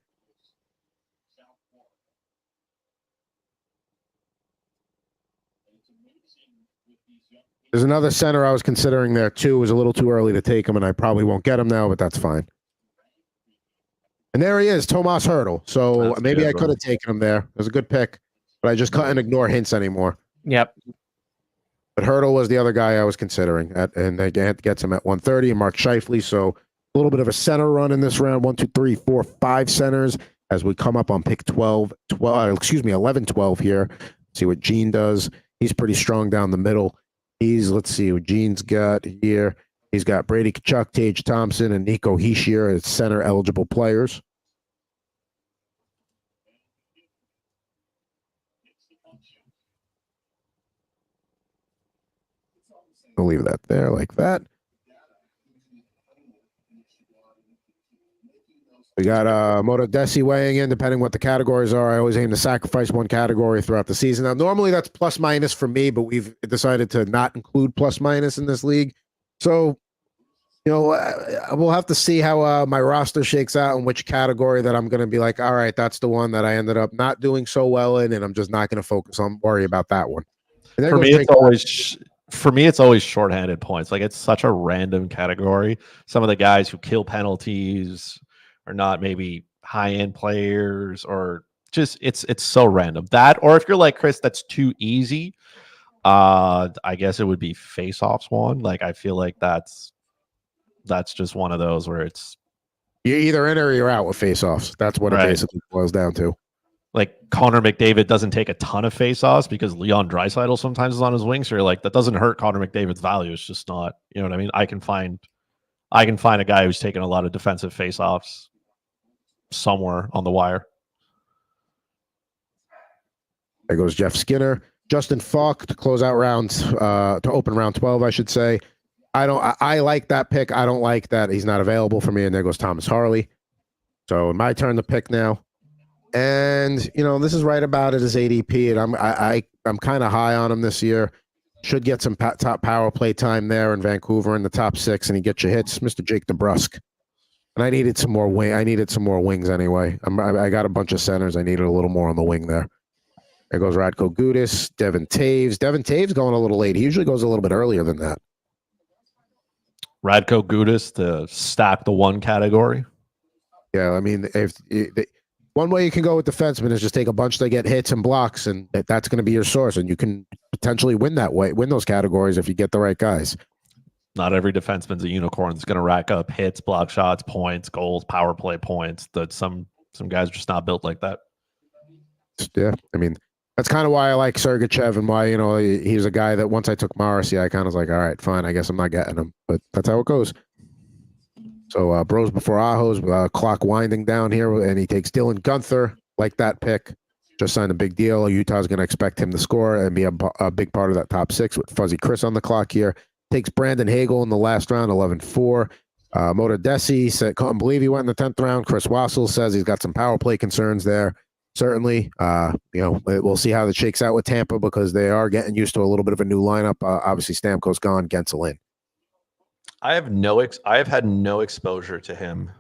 There's another center I was considering there too. It was a little too early to take him, and I probably won't get him now, but that's fine. And there he is, Tomas Hertl. So That's maybe good, I could have taken him there. It was a good pick, but I just couldn't ignore Hintz anymore. Yep. But Hertl was the other guy I was considering, and they gets him at 130. And Mark Scheifele. So a little bit of a center run in this round. 1, 2, 3, 4, 5 centers as we come up on pick 11, 12 here. See what Gene does. He's pretty strong down the middle. Let's see what Gene's got here. He's got Brady Tkachuk, Tage Thompson, and Nico Hischier as center eligible players. I'll leave that there like that. We got Moto Desi weighing in, depending what the categories are. I always aim to sacrifice one category throughout the season. Now, normally that's plus minus for me, but we've decided to not include plus minus in this league. So, you know, we'll have to see how my roster shakes out and which category that I'm going to be like, all right, that's the one that I ended up not doing so well in, and I'm just not going to worry about that one. For me, it's always shorthanded points. Like, it's such a random category. Some of the guys who kill penalties are not maybe high-end players, or just it's so random. That, or if you're like Chris, that's too easy. I guess it would be face-offs one. Like, I feel like that's just one of those where it's you're either in or you're out with face-offs. That's what it basically boils down to. Like, Connor McDavid doesn't take a ton of face-offs because Leon Draisaitl sometimes is on his wing. So you're like, that doesn't hurt Connor McDavid's value. It's just not, you know what I mean? I can find a guy who's taken a lot of defensive face-offs somewhere on the wire. There goes Jeff Skinner. Justin Falk to close out rounds, to open round 12, I should say. I like that pick. I don't like that he's not available for me. And there goes Thomas Harley. So my turn to pick now. And, you know, this is right about it as ADP. And I'm kind of high on him this year. Should get some top power play time there in Vancouver in the top 6, and he gets you hits. Mr. Jake DeBrusk. And I needed some more wing. I needed some more wings anyway. I got a bunch of centers. I needed a little more on the wing there. There goes Radko Gudas, Devin Taves. Devin Taves going a little late. He usually goes a little bit earlier than that. Radko Gudas to stack the one category. Yeah, I mean, one way you can go with defensemen is just take a bunch that get hits and blocks, and that's going to be your source, and you can potentially win that way, win those categories if you get the right guys. Not every defenseman's a unicorn that's going to rack up hits, block shots, points, goals, power play points. That some guys are just not built like that. Yeah, I mean, that's kind of why I like Sergachev and why, you know, he's a guy that once I took Morrissey, I kind of was like, all right, fine, I guess I'm not getting him, but that's how it goes. So Bros before Ahos, clock winding down here, and he takes Dylan Guenther. Like that pick, just signed a big deal. Utah's going to expect him to score and be a big part of that top 6 with Fuzzy Chris on the clock here. Takes Brandon Hagel in the last round, 11-4. Motor Desi said, couldn't believe he went in the 10th round. Chris Wassel says he's got some power play concerns there. Certainly, we'll see how that shakes out with Tampa because they are getting used to a little bit of a new lineup. Obviously, Stamkos gone, Gensel in. I have had no exposure to him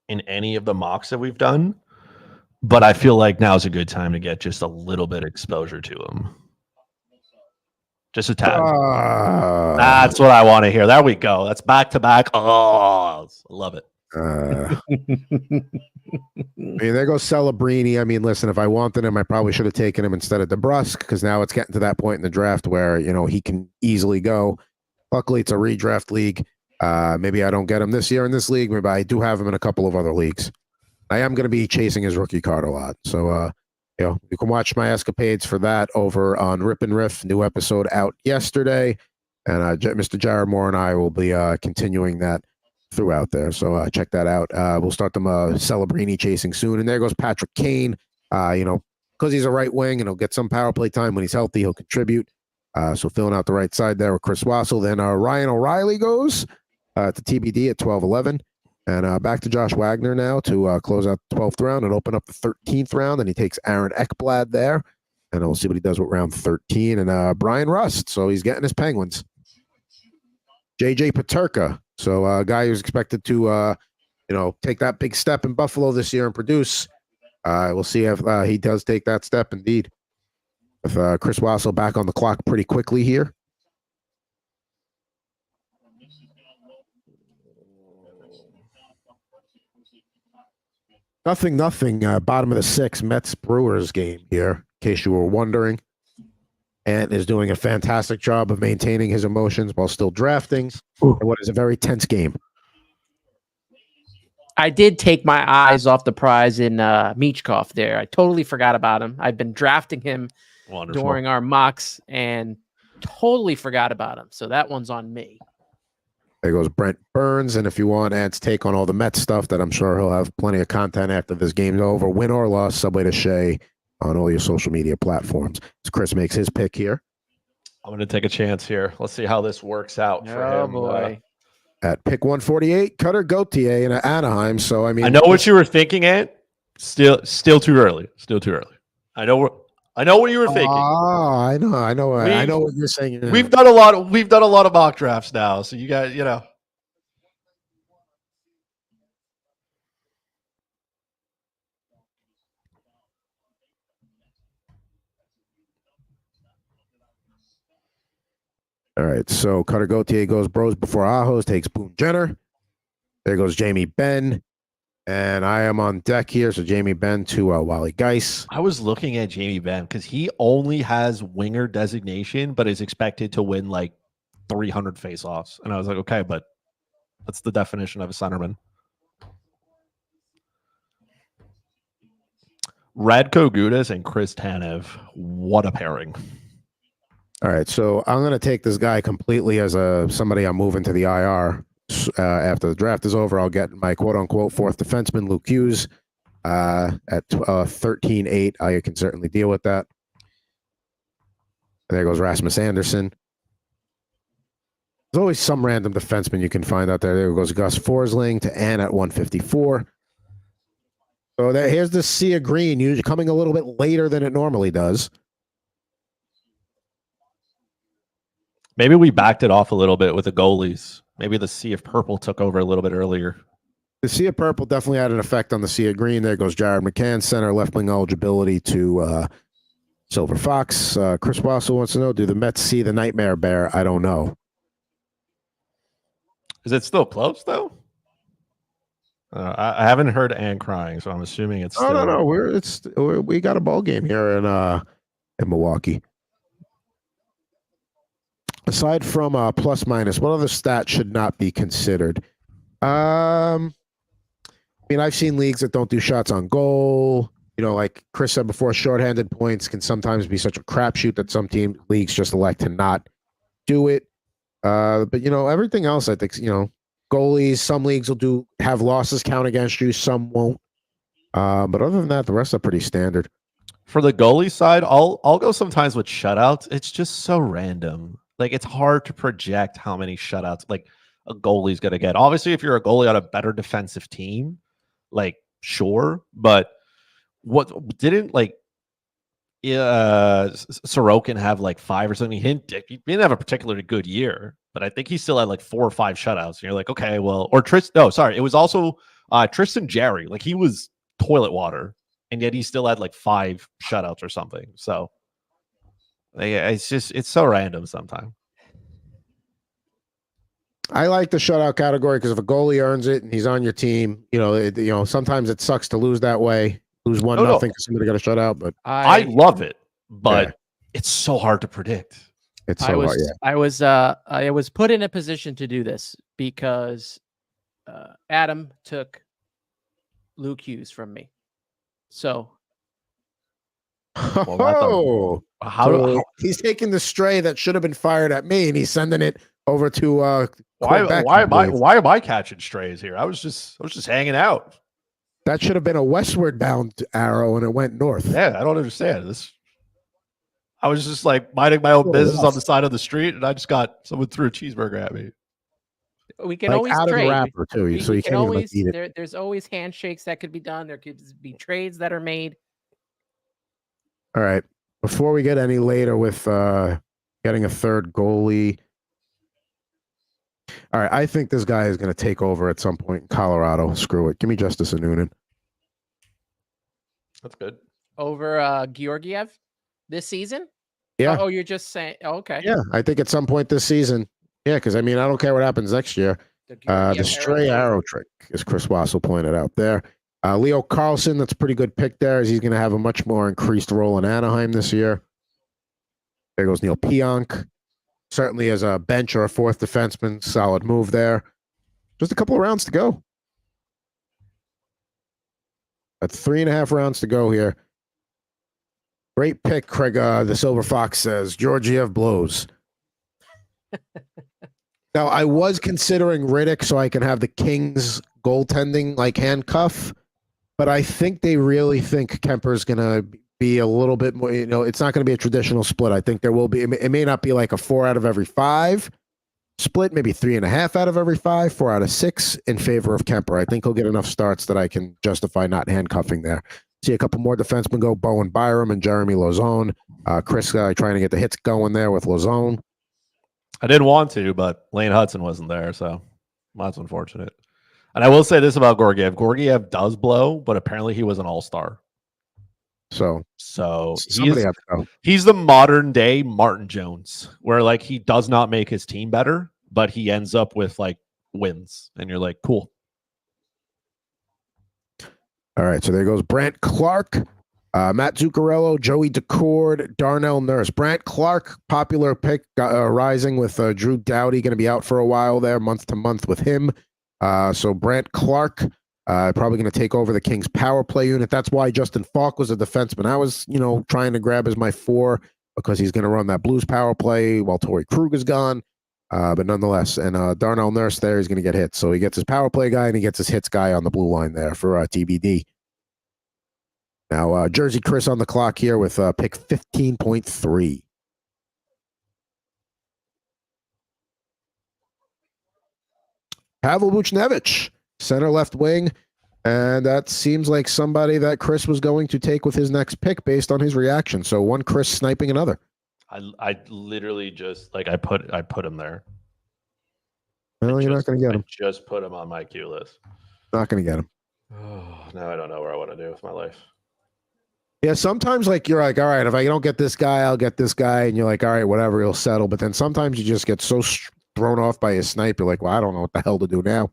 in any of the mocks that we've done, but I feel like now is a good time to get just a little bit of exposure to him. Just a tad. That's what I want to hear. There we go. That's back to back. Oh, I love it. I mean, there goes Celebrini. I mean, listen, if I wanted him, I probably should have taken him instead of DeBrusque because now it's getting to that point in the draft where, he can easily go. Luckily, it's a redraft league. Maybe I don't get him this year in this league. Maybe I do have him in a couple of other leagues. I am going to be chasing his rookie card a lot. So, you can watch my escapades for that over on Rip and Riff. New episode out yesterday. And Mr. Jared Moore and I will be continuing that throughout there. So check that out. We'll start them Celebrini chasing soon. And there goes Patrick Kane. Because he's a right wing and he'll get some power play time when he's healthy, he'll contribute. So filling out the right side there with Chris Wassel. Then Ryan O'Reilly goes to TBD at 12-11. And back to Josh Wagner now to close out the 12th round and open up the 13th round. And he takes Aaron Ekblad there. And we'll see what he does with round 13. And Brian Rust. So he's getting his Penguins. JJ Peterka. So a guy who's expected to, take that big step in Buffalo this year and produce. We'll see if he does take that step indeed. With Chris Wassel back on the clock pretty quickly here. Nothing. Bottom of the 6th, Mets Brewers game here, in case you were wondering. Ant is doing a fantastic job of maintaining his emotions while still drafting what is a very tense game. I did take my eyes off the prize in Michkov there. I totally forgot about him. I've been drafting him during our mocks and totally forgot about him. So that one's on me. There goes Brent Burns. And if you want Ant's take on all the Mets stuff, that I'm sure he'll have plenty of content after this game's over. Win or loss, Subway to Shea on all your social media platforms. So Chris makes his pick here. I'm going to take a chance here. Let's see how this works out for him. Boy. At pick 148, Cutter Gauthier in Anaheim. So, I mean, I know what you were thinking, Ant. Still too early. Still too early. I know what you were thinking. Oh, I know what you're saying. We've done a lot of mock drafts now. So you guys, All right, so Cutter Gauthier goes Bros before Ajos, takes Boone Jenner. There goes Jamie Benn. And I am on deck here, so Jamie Benn to Wally Geis. I was looking at Jamie Benn because he only has winger designation, but is expected to win like 300 faceoffs. And I was like, okay, but that's the definition of a centerman. Radko Gudas and Chris Tanev. What a pairing. All right, so I'm going to take this guy completely as somebody I'm moving to the IR. After the draft is over, I'll get my quote-unquote fourth defenseman, Luke Hughes, at 13-8. I can certainly deal with that. And there goes Rasmus Anderson. There's always some random defenseman you can find out there. There goes Gus Forsling to Ann at 154. So here's the sea of green, usually coming a little bit later than it normally does. Maybe we backed it off a little bit with the goalies. Maybe the sea of purple took over a little bit earlier. The sea of purple definitely had an effect on the sea of green. There goes Jared McCann, center, left wing eligibility to Silver Fox. Chris Wassel wants to know, do the Mets see the Nightmare Bear? I don't know. Is it still close, though? I haven't heard Ann crying, so I'm assuming it's still... No. We got a ball game here in Milwaukee. Aside from plus minus, what other stat should not be considered? I mean, I've seen leagues that don't do shots on goal. Like Chris said before, shorthanded points can sometimes be such a crapshoot that some leagues just elect to not do it. But everything else, I think, goalies, some leagues will have losses count against you, some won't. But other than that, the rest are pretty standard. For the goalie side, I'll go sometimes with shutouts. It's just so random. Like, it's hard to project how many shutouts. Like, a goalie's going to get. Obviously, if you're a goalie on a better defensive team, like sure, but what didn't like Sorokin have like 5 or something? He didn't have a particularly good year, but I think he still had like 4 or 5 shutouts. And you're like, okay, well, or Tristan. No, sorry, it was also Tristan Jarry. Like he was toilet water, and yet he still had like 5 shutouts or something. So it's so random sometimes. I like the shutout category because if a goalie earns it and he's on your team, sometimes it sucks to lose that way. Lose 1-0 because somebody got a shutout, but I love it, but it's so hard to predict. It's so hard. Yeah. I was put in a position to do this because Adam took Luke Hughes from me. So he's taking the stray that should have been fired at me and he's sending it over to why am I catching strays here? I was just hanging out. That should have been a westward bound arrow and it went north. Yeah, I don't understand this. I was just like minding my own business on the side of the street, and I just got someone threw a cheeseburger at me. We can always trade. Wrapper too, so you can always eat it. There's always handshakes that could be done. There could be trades that are made. All right. Before we get any later with getting a third goalie. All right, I think this guy is going to take over at some point in Colorado. Screw it. Give me Justice Noonan. That's good. Over Georgiev this season? Yeah. Oh, you're just saying. Oh, okay. Yeah, I think at some point this season. Yeah, because I don't care what happens next year. The stray arrow trick, as Chris Wassel pointed out there. Leo Carlson, that's a pretty good pick there, as he's going to have a much more increased role in Anaheim this year. There goes Neil Pionk. Certainly as a bench or a fourth defenseman, solid move there. Just a couple of rounds to go. At 3.5 rounds to go here. Great pick, Craig. The Silver Fox says Georgiev blows. Now, I was considering Riddick so I can have the Kings goaltending like handcuff, but I think they really think Kemper's going to be a little bit more, it's not going to be a traditional split. I think there will be, it may not be like a 4 out of every 5 split, maybe 3.5 out of every 5, 4 out of 6 in favor of Kemper. I think he'll get enough starts that I can justify not handcuffing there. See a couple more defensemen go, Bowen Byram and Jeremy Lauzon. Chris trying to get the hits going there with Lauzon. I didn't want to, but Lane Hudson wasn't there, so that's unfortunate. And I will say this about Georgiev. Georgiev does blow, but apparently he was an all-star. So he's the modern day Martin Jones, where like he does not make his team better, but he ends up with like wins, and you're like, cool. All right, so there goes Brant Clark, Matt Zuccarello, Joey Decord, Darnell Nurse. Brant Clark, popular pick, rising with Drew Doughty, going to be out for a while there, month to month with him. So Brant Clark. Probably going to take over the Kings power play unit. That's why Justin Falk was a defenseman. I was, trying to grab as my 4 because he's going to run that Blues power play while Torrey Krug is gone. But nonetheless, and Darnell Nurse there is going to get hits. So he gets his power play guy and he gets his hits guy on the blue line there for TBD. Now, Jersey Chris on the clock here with pick 15.3. Pavel Buchnevich. Center left wing, and that seems like somebody that Chris was going to take with his next pick based on his reaction. So one Chris sniping another. I literally just I put him there. Well, you're not going to get him. I just put him on my queue list. Not going to get him. Oh, now I don't know what I want to do with my life. Yeah, sometimes you're like, all right, if I don't get this guy, I'll get this guy, and you're like, all right, whatever, he'll settle. But then sometimes you just get so thrown off by his snipe, you're like, well, I don't know what the hell to do now.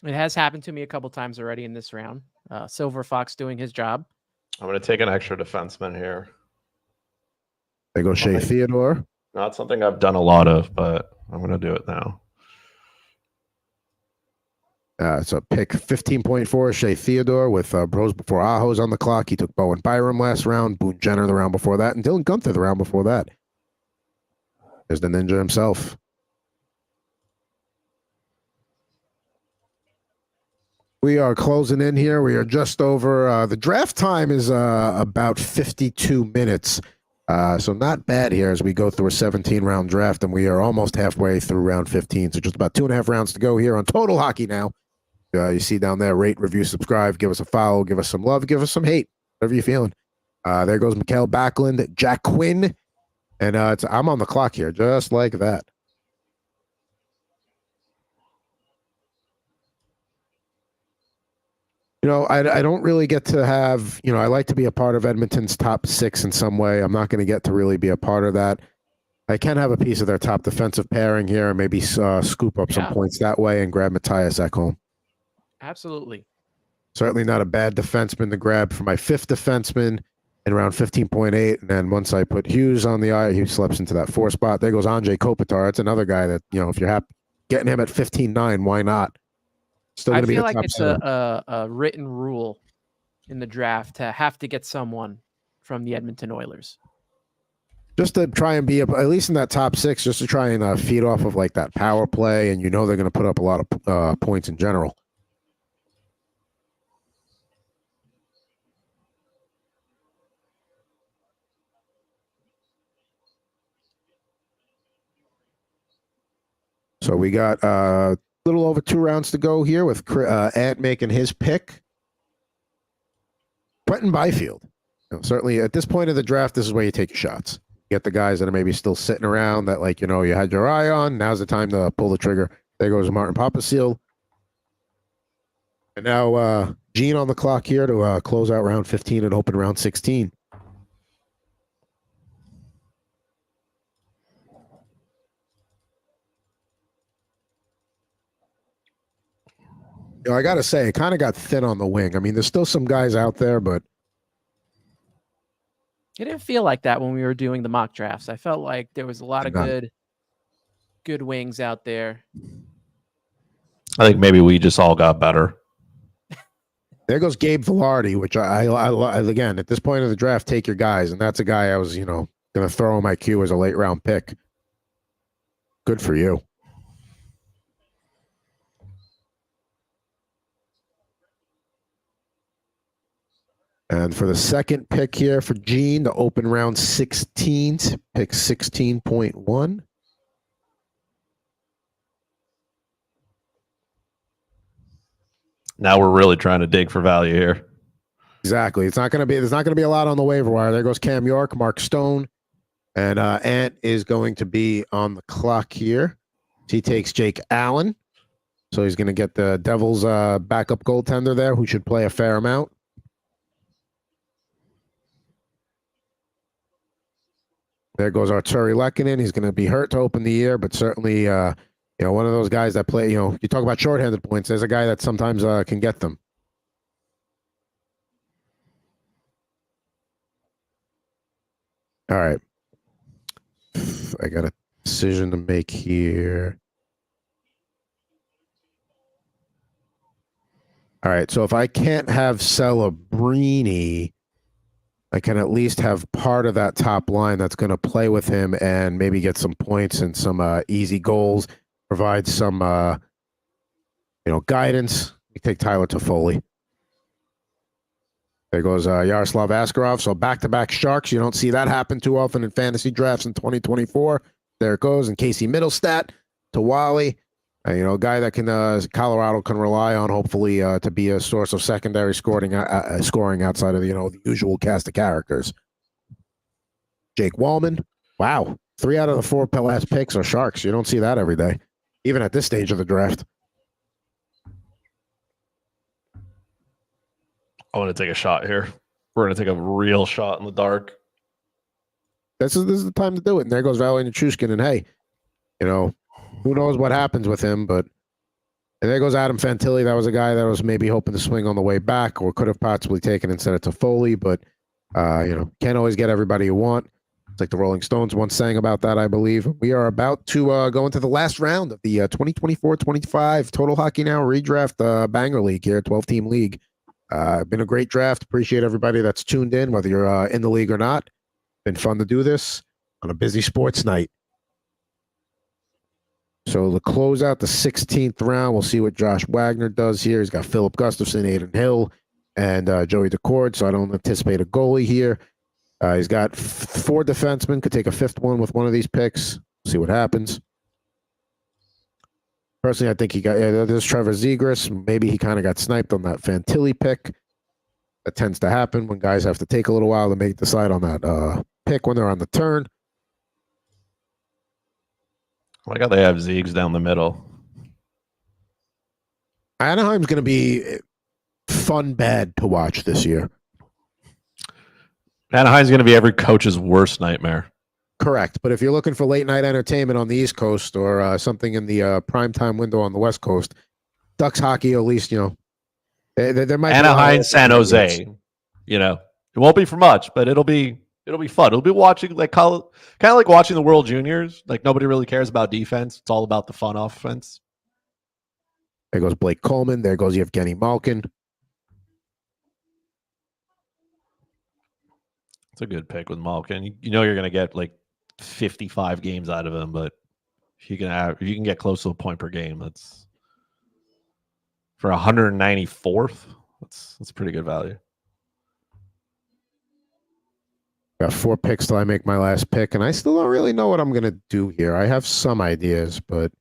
It has happened to me a couple times already in this round. Silver Fox doing his job. I'm going to take an extra defenseman here. They go Shea Theodore. Not something I've done a lot of, but I'm going to do it now. It's a pick 15.4, Shea Theodore with Bros before Aho's on the clock. He took Bowen Byram last round, Boone Jenner the round before that, and Dylan Gunther the round before that. There's the ninja himself. We are closing in here. We are just over. The draft time is about 52 minutes. So not bad here as we go through a 17-round draft, and we are almost halfway through round 15. So just about 2.5 rounds to go here on Total Hockey Now. You see down there, rate, review, subscribe, give us a follow, give us some love, give us some hate, whatever you're feeling. There goes Mikael Backlund, Jack Quinn, and I'm on the clock here, just like that. I don't really get to have, I like to be a part of Edmonton's top 6 in some way. I'm not going to get to really be a part of that. I can have a piece of their top defensive pairing here and maybe scoop up some points that way and grab Matthias Ekholm. Absolutely. Certainly not a bad defenseman to grab for my 5th defenseman in round 15.8. And then once I put Hughes on the eye, he slips into that 4 spot. There goes Andrei Kopitar. That's another guy that, if you're happy getting him at 15.9, why not? Still I going to be feel a like top it's 7. a written rule in the draft to have to get someone from the Edmonton Oilers. Just to try and be at least in that top 6, just to try and feed off of like that power play, and they're going to put up a lot of points in general. So we got a little over 2 rounds to go here with Ant making his pick. Quentin Byfield. Certainly at this point of the draft, this is where you take your shots. Get the guys that are maybe still sitting around that, you had your eye on. Now's the time to pull the trigger. There goes Martin Papaseal. And now Gene on the clock here to close out round 15 and open round 16. I got to say, it kind of got thin on the wing. I mean, there's still some guys out there, but it didn't feel like that when we were doing the mock drafts. I felt like there was a lot of good wings out there. I think maybe we just all got better. There goes Gabe Velarde, which I again, at this point of the draft, take your guys. And that's a guy I was, going to throw in my queue as a late round pick. Good for you. And for the second pick here for Gene, to open round 16, pick 16.1. Now we're really trying to dig for value here. Exactly. There's not going to be a lot on the waiver wire. There goes Cam York, Mark Stone, and Ant is going to be on the clock here. He takes Jake Allen. So he's going to get the Devils backup goaltender there who should play a fair amount. There goes Arturi Lehkonen. He's going to be hurt to open the year, but certainly, one of those guys that play, you talk about shorthanded points. There's a guy that sometimes can get them. All right. I got a decision to make here. All right. So if I can't have Celebrini, I can at least have part of that top line that's going to play with him and maybe get some points and some easy goals, provide some, guidance. We take Tyler Toffoli. There goes Yaroslav Askarov. So back-to-back Sharks. You don't see that happen too often in fantasy drafts in 2024. There it goes. And Casey Middlestat to Wally. A guy that Colorado can rely on, hopefully, to be a source of secondary scoring outside of the usual cast of characters. Jake Wallman, wow, 3 out of the 4 last picks are Sharks. You don't see that every day, even at this stage of the draft. I want to take a shot here. We're going to take a real shot in the dark. This is the time to do it. And there goes Valery Nichushkin, and hey, who knows what happens with him, and there goes Adam Fantilli. That was a guy that was maybe hoping to swing on the way back or could have possibly taken instead of Toffoli, but, can't always get everybody you want. It's like the Rolling Stones once sang about that, I believe. We are about to go into the last round of the 2024-25 Total Hockey Now Redraft Banger League here, 12-team league. Been a great draft. Appreciate everybody that's tuned in, whether you're in the league or not. Been fun to do this on a busy sports night. So to close out the 16th round, we'll see what Josh Wagner does here. He's got Philip Gustafson, Aiden Hill, and Joey Decord, so I don't anticipate a goalie here. He's got 4 defensemen. Could take a 5th one with one of these picks. See what happens. Personally, I think he got. There's Trevor Zegras. Maybe he kind of got sniped on that Fantilli pick. That tends to happen when guys have to take a little while to decide on that pick when they're on the turn. I like how they have Zeegs down the middle. Anaheim's going to be fun bad to watch this year. Anaheim's going to be every coach's worst nightmare. Correct. But if you're looking for late night entertainment on the East Coast or something in the primetime window on the West Coast, Ducks hockey, at least, there might Anaheim, be San Jose. It won't be for much, but it'll be fun. It'll be watching kind of like watching the World Juniors. Like nobody really cares about defense. It's all about the fun offense. There goes Blake Coleman. There goes Evgeny Malkin. It's a good pick with Malkin. You know you're going to get like 55 games out of him, but if you can get close to a point per game, that's for 194th. That's pretty good value. Got 4 picks till I make my last pick, and I still don't really know what I'm going to do here. I have some ideas, but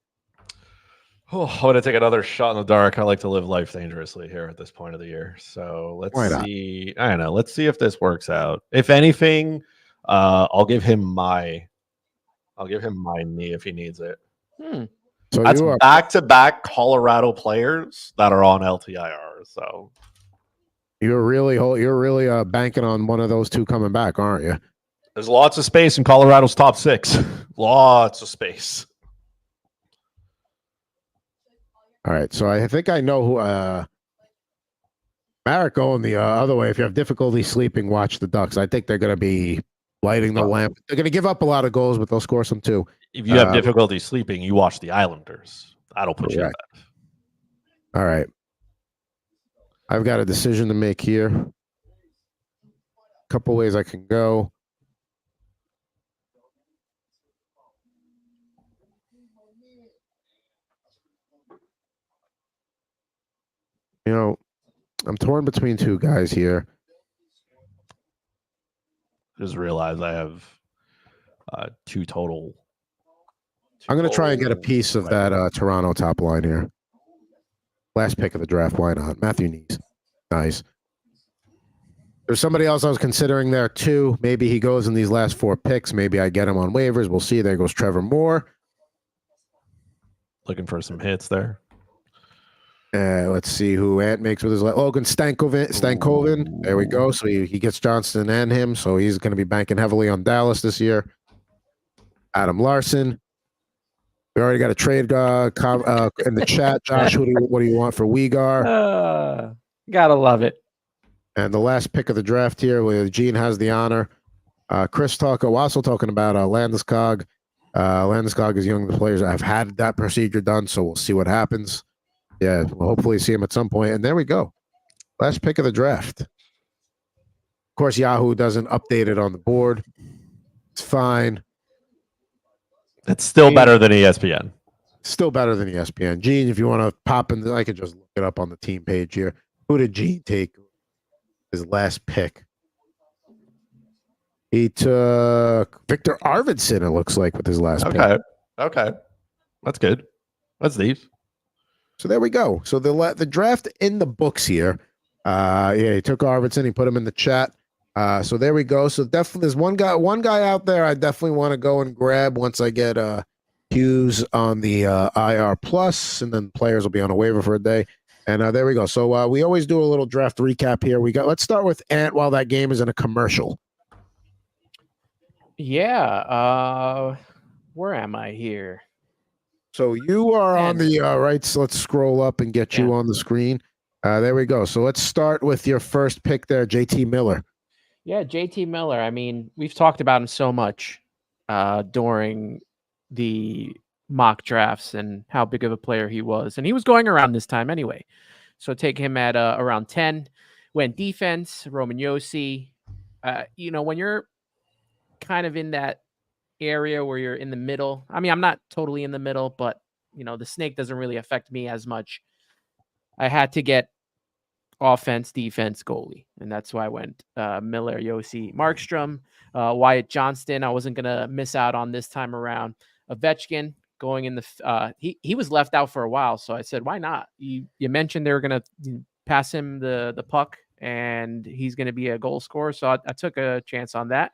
I want to take another shot in the dark. I like to live life dangerously here at this point of the year. So let's see. I don't know. Let's see if this works out. If anything, I'll give him my knee if he needs it. So that's back-to-back Colorado players that are on LTIR. So you're really banking on one of those 2 coming back, aren't you? There's lots of space in Colorado's top 6. Lots of space. All right, so I think I know who. Marek going the other way. If you have difficulty sleeping, watch the Ducks. I think they're going to be lighting the lamp. They're going to give up a lot of goals, but they'll score some too. If you have difficulty sleeping, you watch the Islanders. That'll put you to bed. All right, I've got a decision to make here. A couple ways I can go. I'm torn between 2 guys here. Just realized I have 2 total. I'm going to try and get a piece of that Toronto top line here. Last pick of the draft. Why not? Matthew Nees. Nice. There's somebody else I was considering there too. Maybe he goes in these last 4 picks. Maybe I get him on waivers. We'll see. There goes Trevor Moore. Looking for some hits there. Let's see who Ant makes with his Logan Stankoven. There we go. So he gets Johnston and him. So he's going to be banking heavily on Dallas this year. Adam Larson. We already got a trade in the chat. Josh, what do you want for Uyghur? Gotta love it. And the last pick of the draft here, where Gene has the honor. Chris also talking about Landeskog. Landeskog is young. The players have had that procedure done, so we'll see what happens. Yeah, we'll hopefully see him at some point. And there we go. Last pick of the draft. Of course, Yahoo doesn't update it on the board. It's fine. It's still better than ESPN. Still better than ESPN. Gene, if you want to pop in, I could just look it up on the team page here. Who did Gene take his last pick? He took Victor Arvidsson, it looks like, with his last pick. Okay. That's good. That's deep. So there we go. So the draft in the books here. He took Arvidsson. He put him in the chat. So there we go. So definitely there's one guy out there I definitely want to go and grab once I get Hughes on the IR plus, and then players will be on a waiver for a day. And there we go. So we always do a little draft recap here. Let's start with Ant while that game is in a commercial. Yeah. Where am I here? So you are on the right. So let's scroll up and get you on the screen. There we go. So let's start with your first pick there, JT Miller. Yeah, JT Miller. I mean, we've talked about him so much during the mock drafts and how big of a player he was. And he was going around this time anyway. So take him at around 10. Went defense, Roman Josi. When you're kind of in that area where you're in the middle. I mean, I'm not totally in the middle, but the snake doesn't really affect me as much. I had to get offense, defense, goalie. And that's why I went Miller, Yossi, Markstrom, Wyatt Johnston. I wasn't going to miss out on this time around. Ovechkin going in the he was left out for a while. So I said, why not? You mentioned they were going to pass him the puck and he's going to be a goal scorer. So I took a chance on that.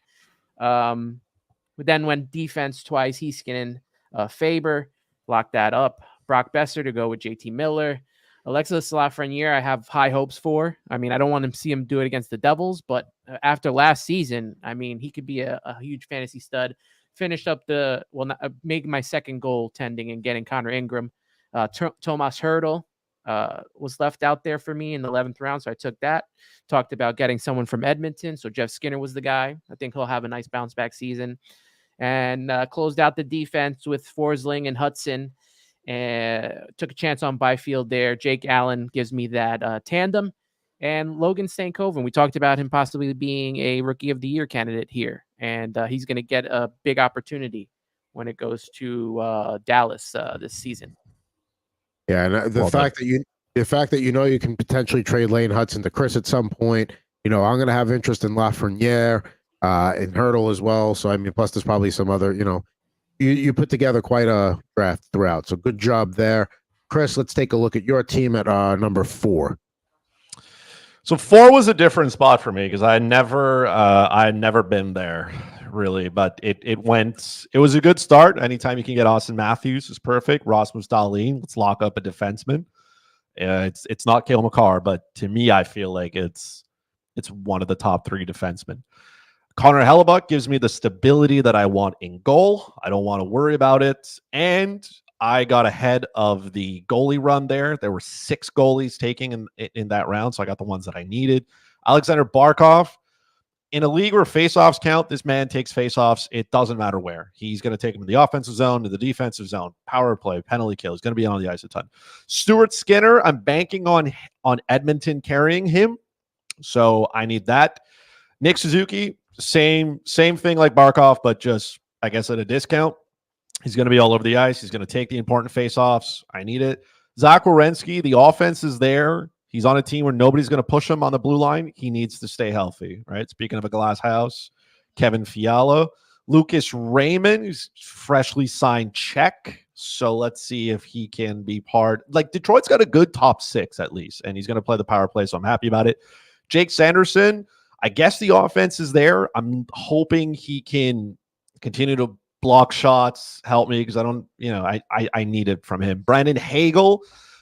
But then went defense twice. Heiskanen, Faber, locked that up. Brock Besser to go with JT Miller. Alexis Lafreniere, I have high hopes for. I mean, I don't want to see him do it against the Devils, but after last season, I mean, he could be a huge fantasy stud. Finished up making my second goal tending and getting Connor Ingram. Thomas Hurdle was left out there for me in the 11th round, so I took that. Talked about getting someone from Edmonton, so Jeff Skinner was the guy. I think he'll have a nice bounce back season. And closed out the defense with Forsling and Hudson. And took a chance on Byfield there. Jake Allen gives me that tandem. And Logan Stankoven, we talked about him possibly being a Rookie of the Year candidate here. And he's going to get a big opportunity when it goes to Dallas this season. Yeah, and the fact that you can potentially trade Lane Hudson to Chris at some point, I'm going to have interest in Lafreniere and Hurdle as well. So I mean, plus there's probably some other, you put together quite a draft throughout. So good job there, Chris. Let's take a look at your team at number 4. So 4 was a different spot for me because I had never been there really, but it was a good start. Anytime you can get Austin Matthews is perfect. Rasmus Dahlin, let's lock up a defenseman. It's not Cale Makar, but to me, I feel like it's one of the top 3 defensemen. Connor Hellebuck gives me the stability that I want in goal. I don't want to worry about it. And I got ahead of the goalie run there. There were 6 goalies taking in that round, so I got the ones that I needed. Alexander Barkov, in a league where faceoffs count, this man takes faceoffs. It doesn't matter where. He's going to take them to the offensive zone, to the defensive zone, power play, penalty kill. He's going to be on the ice a ton. Stuart Skinner, I'm banking on Edmonton carrying him, so I need that. Nick Suzuki, same thing like Barkov, but just, I guess, at a discount. He's going to be all over the ice. He's going to take the important faceoffs. I need it. Zach Werenski, the offense is there. He's on a team where nobody's going to push him on the blue line. He needs to stay healthy, right? Speaking of a glass house, Kevin Fiala. Lucas Raymond, who's freshly signed Czech. So let's see if he can be part. Like, Detroit's got a good top 6 at least, and he's going to play the power play, so I'm happy about it. Jake Sanderson, I guess the offense is there. I'm hoping he can continue to block shots, help me, because I don't, I need it from him. Brandon Hagel,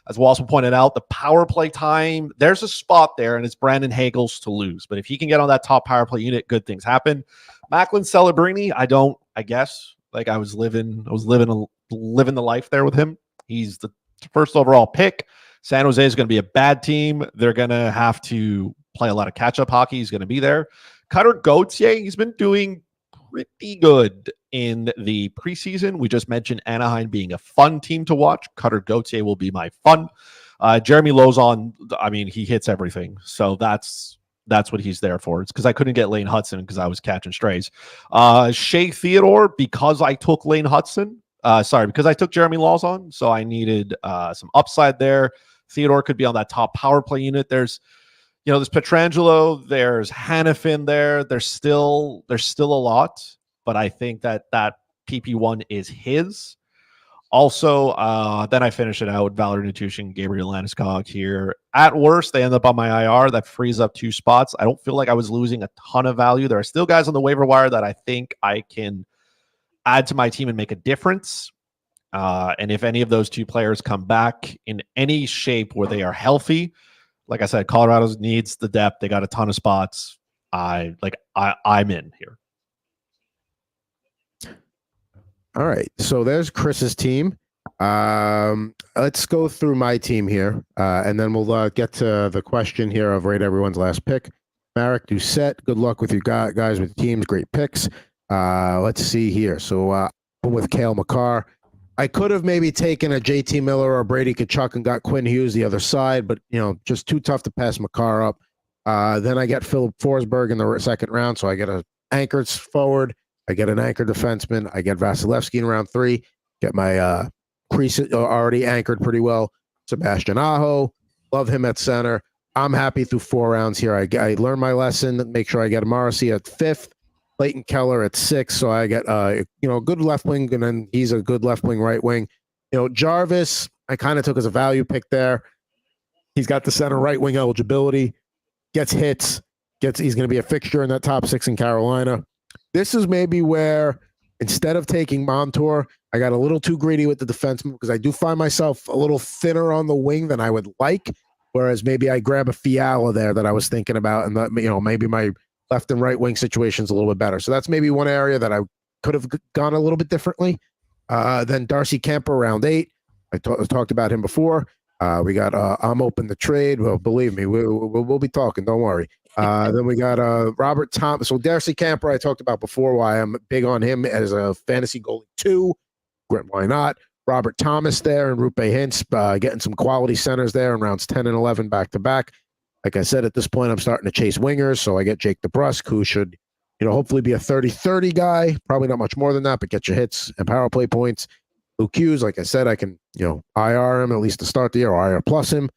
as Walson pointed out, the power play time, there's a spot there, and it's Brandon Hagel's to lose. But if he can get on that top power play unit, good things happen. Macklin Celebrini, I guess, like I was living the life there with him. He's the first overall pick. San Jose is going to be a bad team. They're going to have to play a lot of catch-up hockey. He's going to be there. Cutter Gauthier, he's been doing pretty good in the preseason. We just mentioned Anaheim being a fun team to watch. Cutter Gauthier will be my fun. Jeremy Lauzon, I mean, he hits everything. So that's what he's there for. It's because I couldn't get Lane Hudson because I was catching strays. Shea Theodore, because I took Lane Hudson. Because I took Jeremy Lauzon. So I needed some upside there. Theodore could be on that top power play unit. There's Pietrangelo, there's Hannafin there. There's still a lot, but I think that PP1 is his. Also, then I finish it out with Valerie Nitushin, Gabriel Landeskog here. At worst, they end up on my IR. That frees up 2 spots. I don't feel like I was losing a ton of value. There are still guys on the waiver wire that I think I can add to my team and make a difference. And if any of those 2 players come back in any shape where they are healthy, like I said, Colorado needs the depth. They got a ton of spots. I'm in here. All right. So there's Chris's team. Let's go through my team here, and then we'll get to the question here of rate everyone's last pick. Marek Doucette, good luck with you guys with teams. Great picks. Let's see here. So with Cale Makar. I could have maybe taken a JT Miller or Brady Tkachuk and got Quinn Hughes the other side, but just too tough to pass Makar up. Then I get Philip Forsberg in the second round, so I get an anchored forward, I get an anchored defenseman, I get Vasilevsky in round 3, get my crease already anchored pretty well. Sebastian Aho, love him at center. I'm happy through 4 rounds here. I learned my lesson. Make sure I get Morrissey at 5th, Clayton Keller at 6th. So I get a good left wing, and then he's a good left wing, right wing. Jarvis, I kind of took as a value pick there. He's got the center right wing eligibility, gets hits, he's going to be a fixture in that top 6 in Carolina. This is maybe where instead of taking Montour, I got a little too greedy with the defenseman because I do find myself a little thinner on the wing than I would like. Whereas maybe I grab a Fiala there that I was thinking about, and that, maybe my left and right wing situation is a little bit better. So that's maybe one area that I could have gone a little bit differently. Then Darcy Kemper, round 8. I talked about him before. We got I'm open to trade. Well, believe me, we'll be talking. Don't worry. Then we got Robert Thomas. So Darcy Kemper, I talked about before why I'm big on him as a fantasy goalie 2. Why not? Robert Thomas there and Rupe Hintz, getting some quality centers there in rounds 10 and 11 back to back. Like I said, at this point, I'm starting to chase wingers. So I get Jake DeBrusk, who should, hopefully be a 30-30 guy. Probably not much more than that, but get your hits and power play points. Luke Hughes, like I said, I can, IR him at least to start the year, or IR plus him.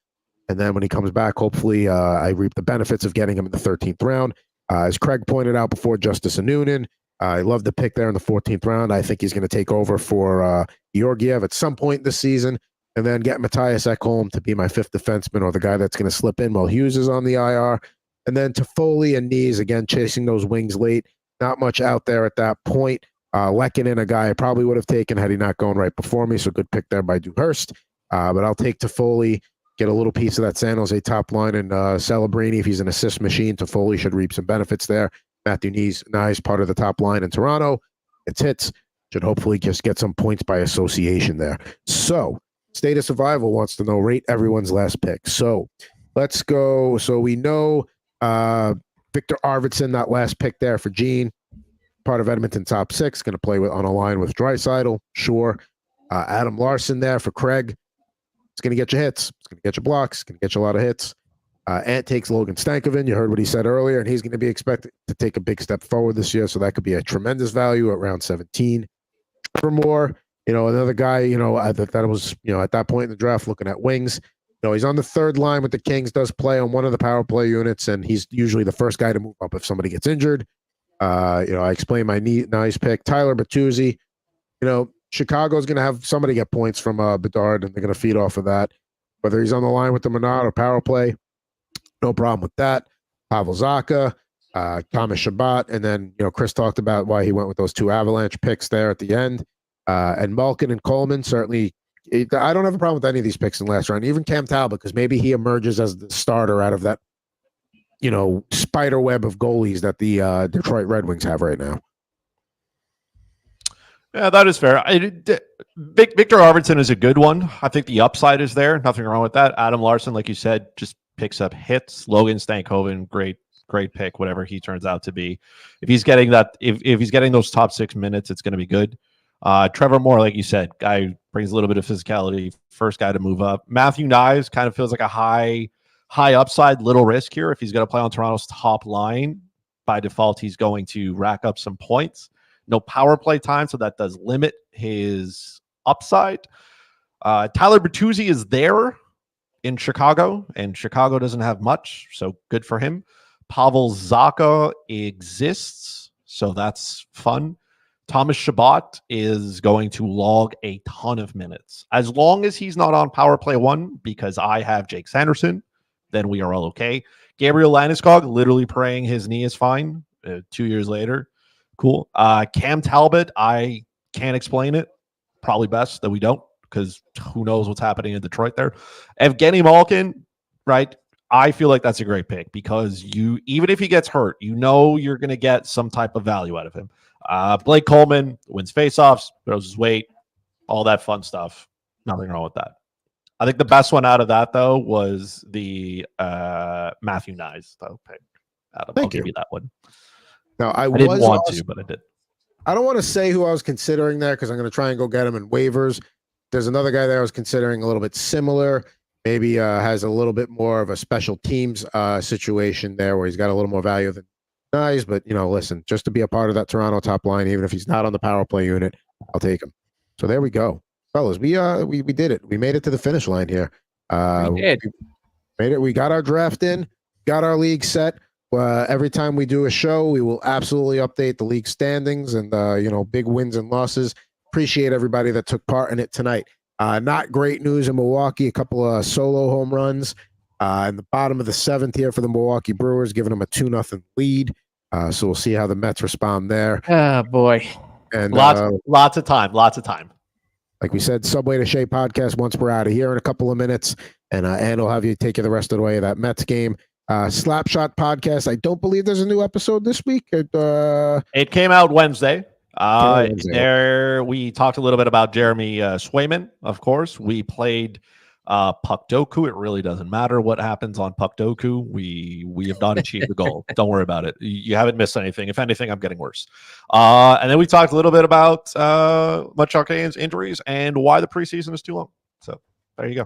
And then when he comes back, hopefully I reap the benefits of getting him in the 13th round. As Craig pointed out before, Justice Anunin, I love the pick there in the 14th round. I think he's going to take over for Georgiev at some point this season, and then get Matthias Ekholm to be my 5th defenseman, or the guy that's going to slip in while Hughes is on the IR. And then Toffoli and Knees, again, chasing those wings late. Not much out there at that point. Lehkonen, a guy I probably would have taken had he not gone right before me, so good pick there by Dewhurst. But I'll take Toffoli, get a little piece of that San Jose top line, and Celebrini, if he's an assist machine, Toffoli should reap some benefits there. Matthew Knees, nice part of the top line in Toronto. It's hits. Should hopefully just get some points by association there. So, State of Survival wants to know, rate everyone's last pick. So, let's go. So, we know Victor Arvidsson, that last pick there for Gene, part of Edmonton top 6, going to play on a line with Draisaitl. Sure. Adam Larson there for Craig. It's going to get you hits. It's going to get you blocks. It's going to get you a lot of hits. Ant takes Logan Stankoven. You heard what he said earlier, and he's going to be expected to take a big step forward this year, so that could be a tremendous value at round 17. For more, another guy, that was, at that point in the draft looking at wings. He's on the 3rd line with the Kings, does play on one of the power play units, and he's usually the first guy to move up if somebody gets injured. I explained my nice pick. Tyler Bertuzzi, Chicago's going to have somebody get points from Bedard, and they're going to feed off of that. Whether he's on the line with them or not, or power play, no problem with that. Pavel Zacha, Thomas Shabbat, and then Chris talked about why he went with those 2 Avalanche picks there at the end. And Malkin and Coleman, certainly, I don't have a problem with any of these picks in the last round. Even Cam Talbot, because maybe he emerges as the starter out of that, spider web of goalies that the Detroit Red Wings have right now. Yeah, that is fair. Victor Arvidsson is a good one. I think the upside is there. Nothing wrong with that. Adam Larson, like you said, just picks up hits. Logan Stankoven, great pick, whatever he turns out to be. If he's getting that, if he's getting those top 6 minutes, it's going to be good. Trevor Moore, like you said, guy brings a little bit of physicality. First guy to move up. Matthew Knies kind of feels like a high upside, little risk here. If he's going to play on Toronto's top line, by default, he's going to rack up some points. No power play time, so that does limit his upside. Tyler Bertuzzi is there in Chicago, and Chicago doesn't have much, so good for him. Pavel Zacha exists, so that's fun. Thomas Shabbat is going to log a ton of minutes. As long as he's not on power play 1, because I have Jake Sanderson, then we are all okay. Gabriel Landeskog, literally praying his knee is fine 2 years later. Cool. Cam Talbot, I can't explain it. Probably best that we don't, because who knows what's happening in Detroit there. Evgeny Malkin, right? I feel like that's a great pick because even if he gets hurt, you're going to get some type of value out of him. Blake Coleman wins faceoffs, throws his weight, all that fun stuff. Nothing wrong with that. I think the best one out of that, though, was the Matthew Knies, though, pick. Adam, I'll give you that one. Now, I didn't want to, but I did. I don't want to say who I was considering there because I'm going to try and go get him in waivers. There's another guy there I was considering a little bit similar. Maybe has a little bit more of a special teams situation there where he's got a little more value than Knies. But, listen, just to be a part of that Toronto top line, even if he's not on the power play unit, I'll take him. So there we go. Fellas, we did it. We made it to the finish line here. We did. made it. We got our draft in, got our league set. Every time we do a show, we will absolutely update the league standings and big wins and losses. Appreciate everybody that took part in it tonight. Not great news in Milwaukee. A couple of solo home runs in the bottom of the 7th here for the Milwaukee Brewers, giving them a 2-0 lead. So we'll see how the Mets respond there. Oh boy, and lots of time. Like we said, Subway to Shea podcast once we're out of here in a couple of minutes, and we'll have you take you the rest of the way of that Mets game. Slapshot podcast. I don't believe there's a new episode this week. It came out Wednesday. There we talked a little bit about Jeremy Swayman. Of course, we played Puck Doku. It really doesn't matter what happens on Puck Doku. We have not achieved the goal. Don't worry about it. You haven't missed anything. If anything, I'm getting worse. And then we talked a little bit about Montreal's injuries and why the preseason is too long. So there you go.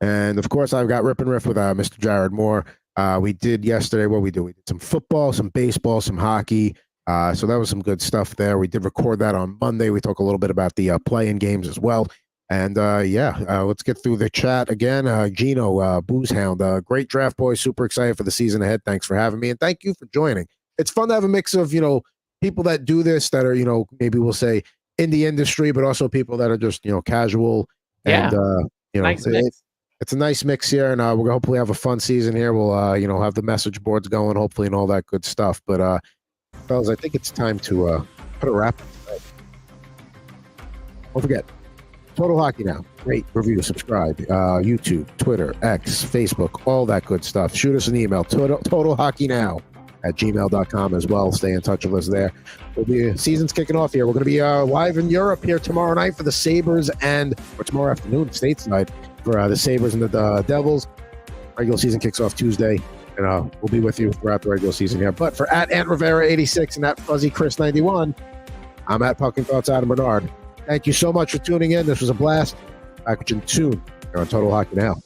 And of course, I've got Rip and Riff with Mr. Jared Moore. We did yesterday what we did. We did some football, some baseball, some hockey. So that was some good stuff there. We did record that on Monday. We talk a little bit about the play-in games as well. And let's get through the chat again. Gino, Boozehound, great draft, boys. Super excited for the season ahead. Thanks for having me. And thank you for joining. It's fun to have a mix of, people that do this that are, maybe we'll say in the industry, but also people that are just, casual. Yeah. And, nice mix. It's a nice mix here, and we're gonna hopefully have a fun season here. We'll, have the message boards going, hopefully, and all that good stuff. But, fellas, I think it's time to put a wrap. Don't forget, Total Hockey Now. Rate, review, subscribe. YouTube, Twitter, X, Facebook, all that good stuff. Shoot us an email, totalhockeynow@gmail.com as well. Stay in touch with us there. Season's kicking off here. We're going to be live in Europe here tomorrow night for the Sabres or tomorrow afternoon, stateside, for the Sabres and the Devils. Regular season kicks off Tuesday, and we'll be with you throughout the regular season here. But for @AntRivera86 and @FuzzyChris91, I'm @PuckingThoughts Adam Bernard. Thank you so much for tuning in. This was a blast. Back with you soon here on Total Hockey Now.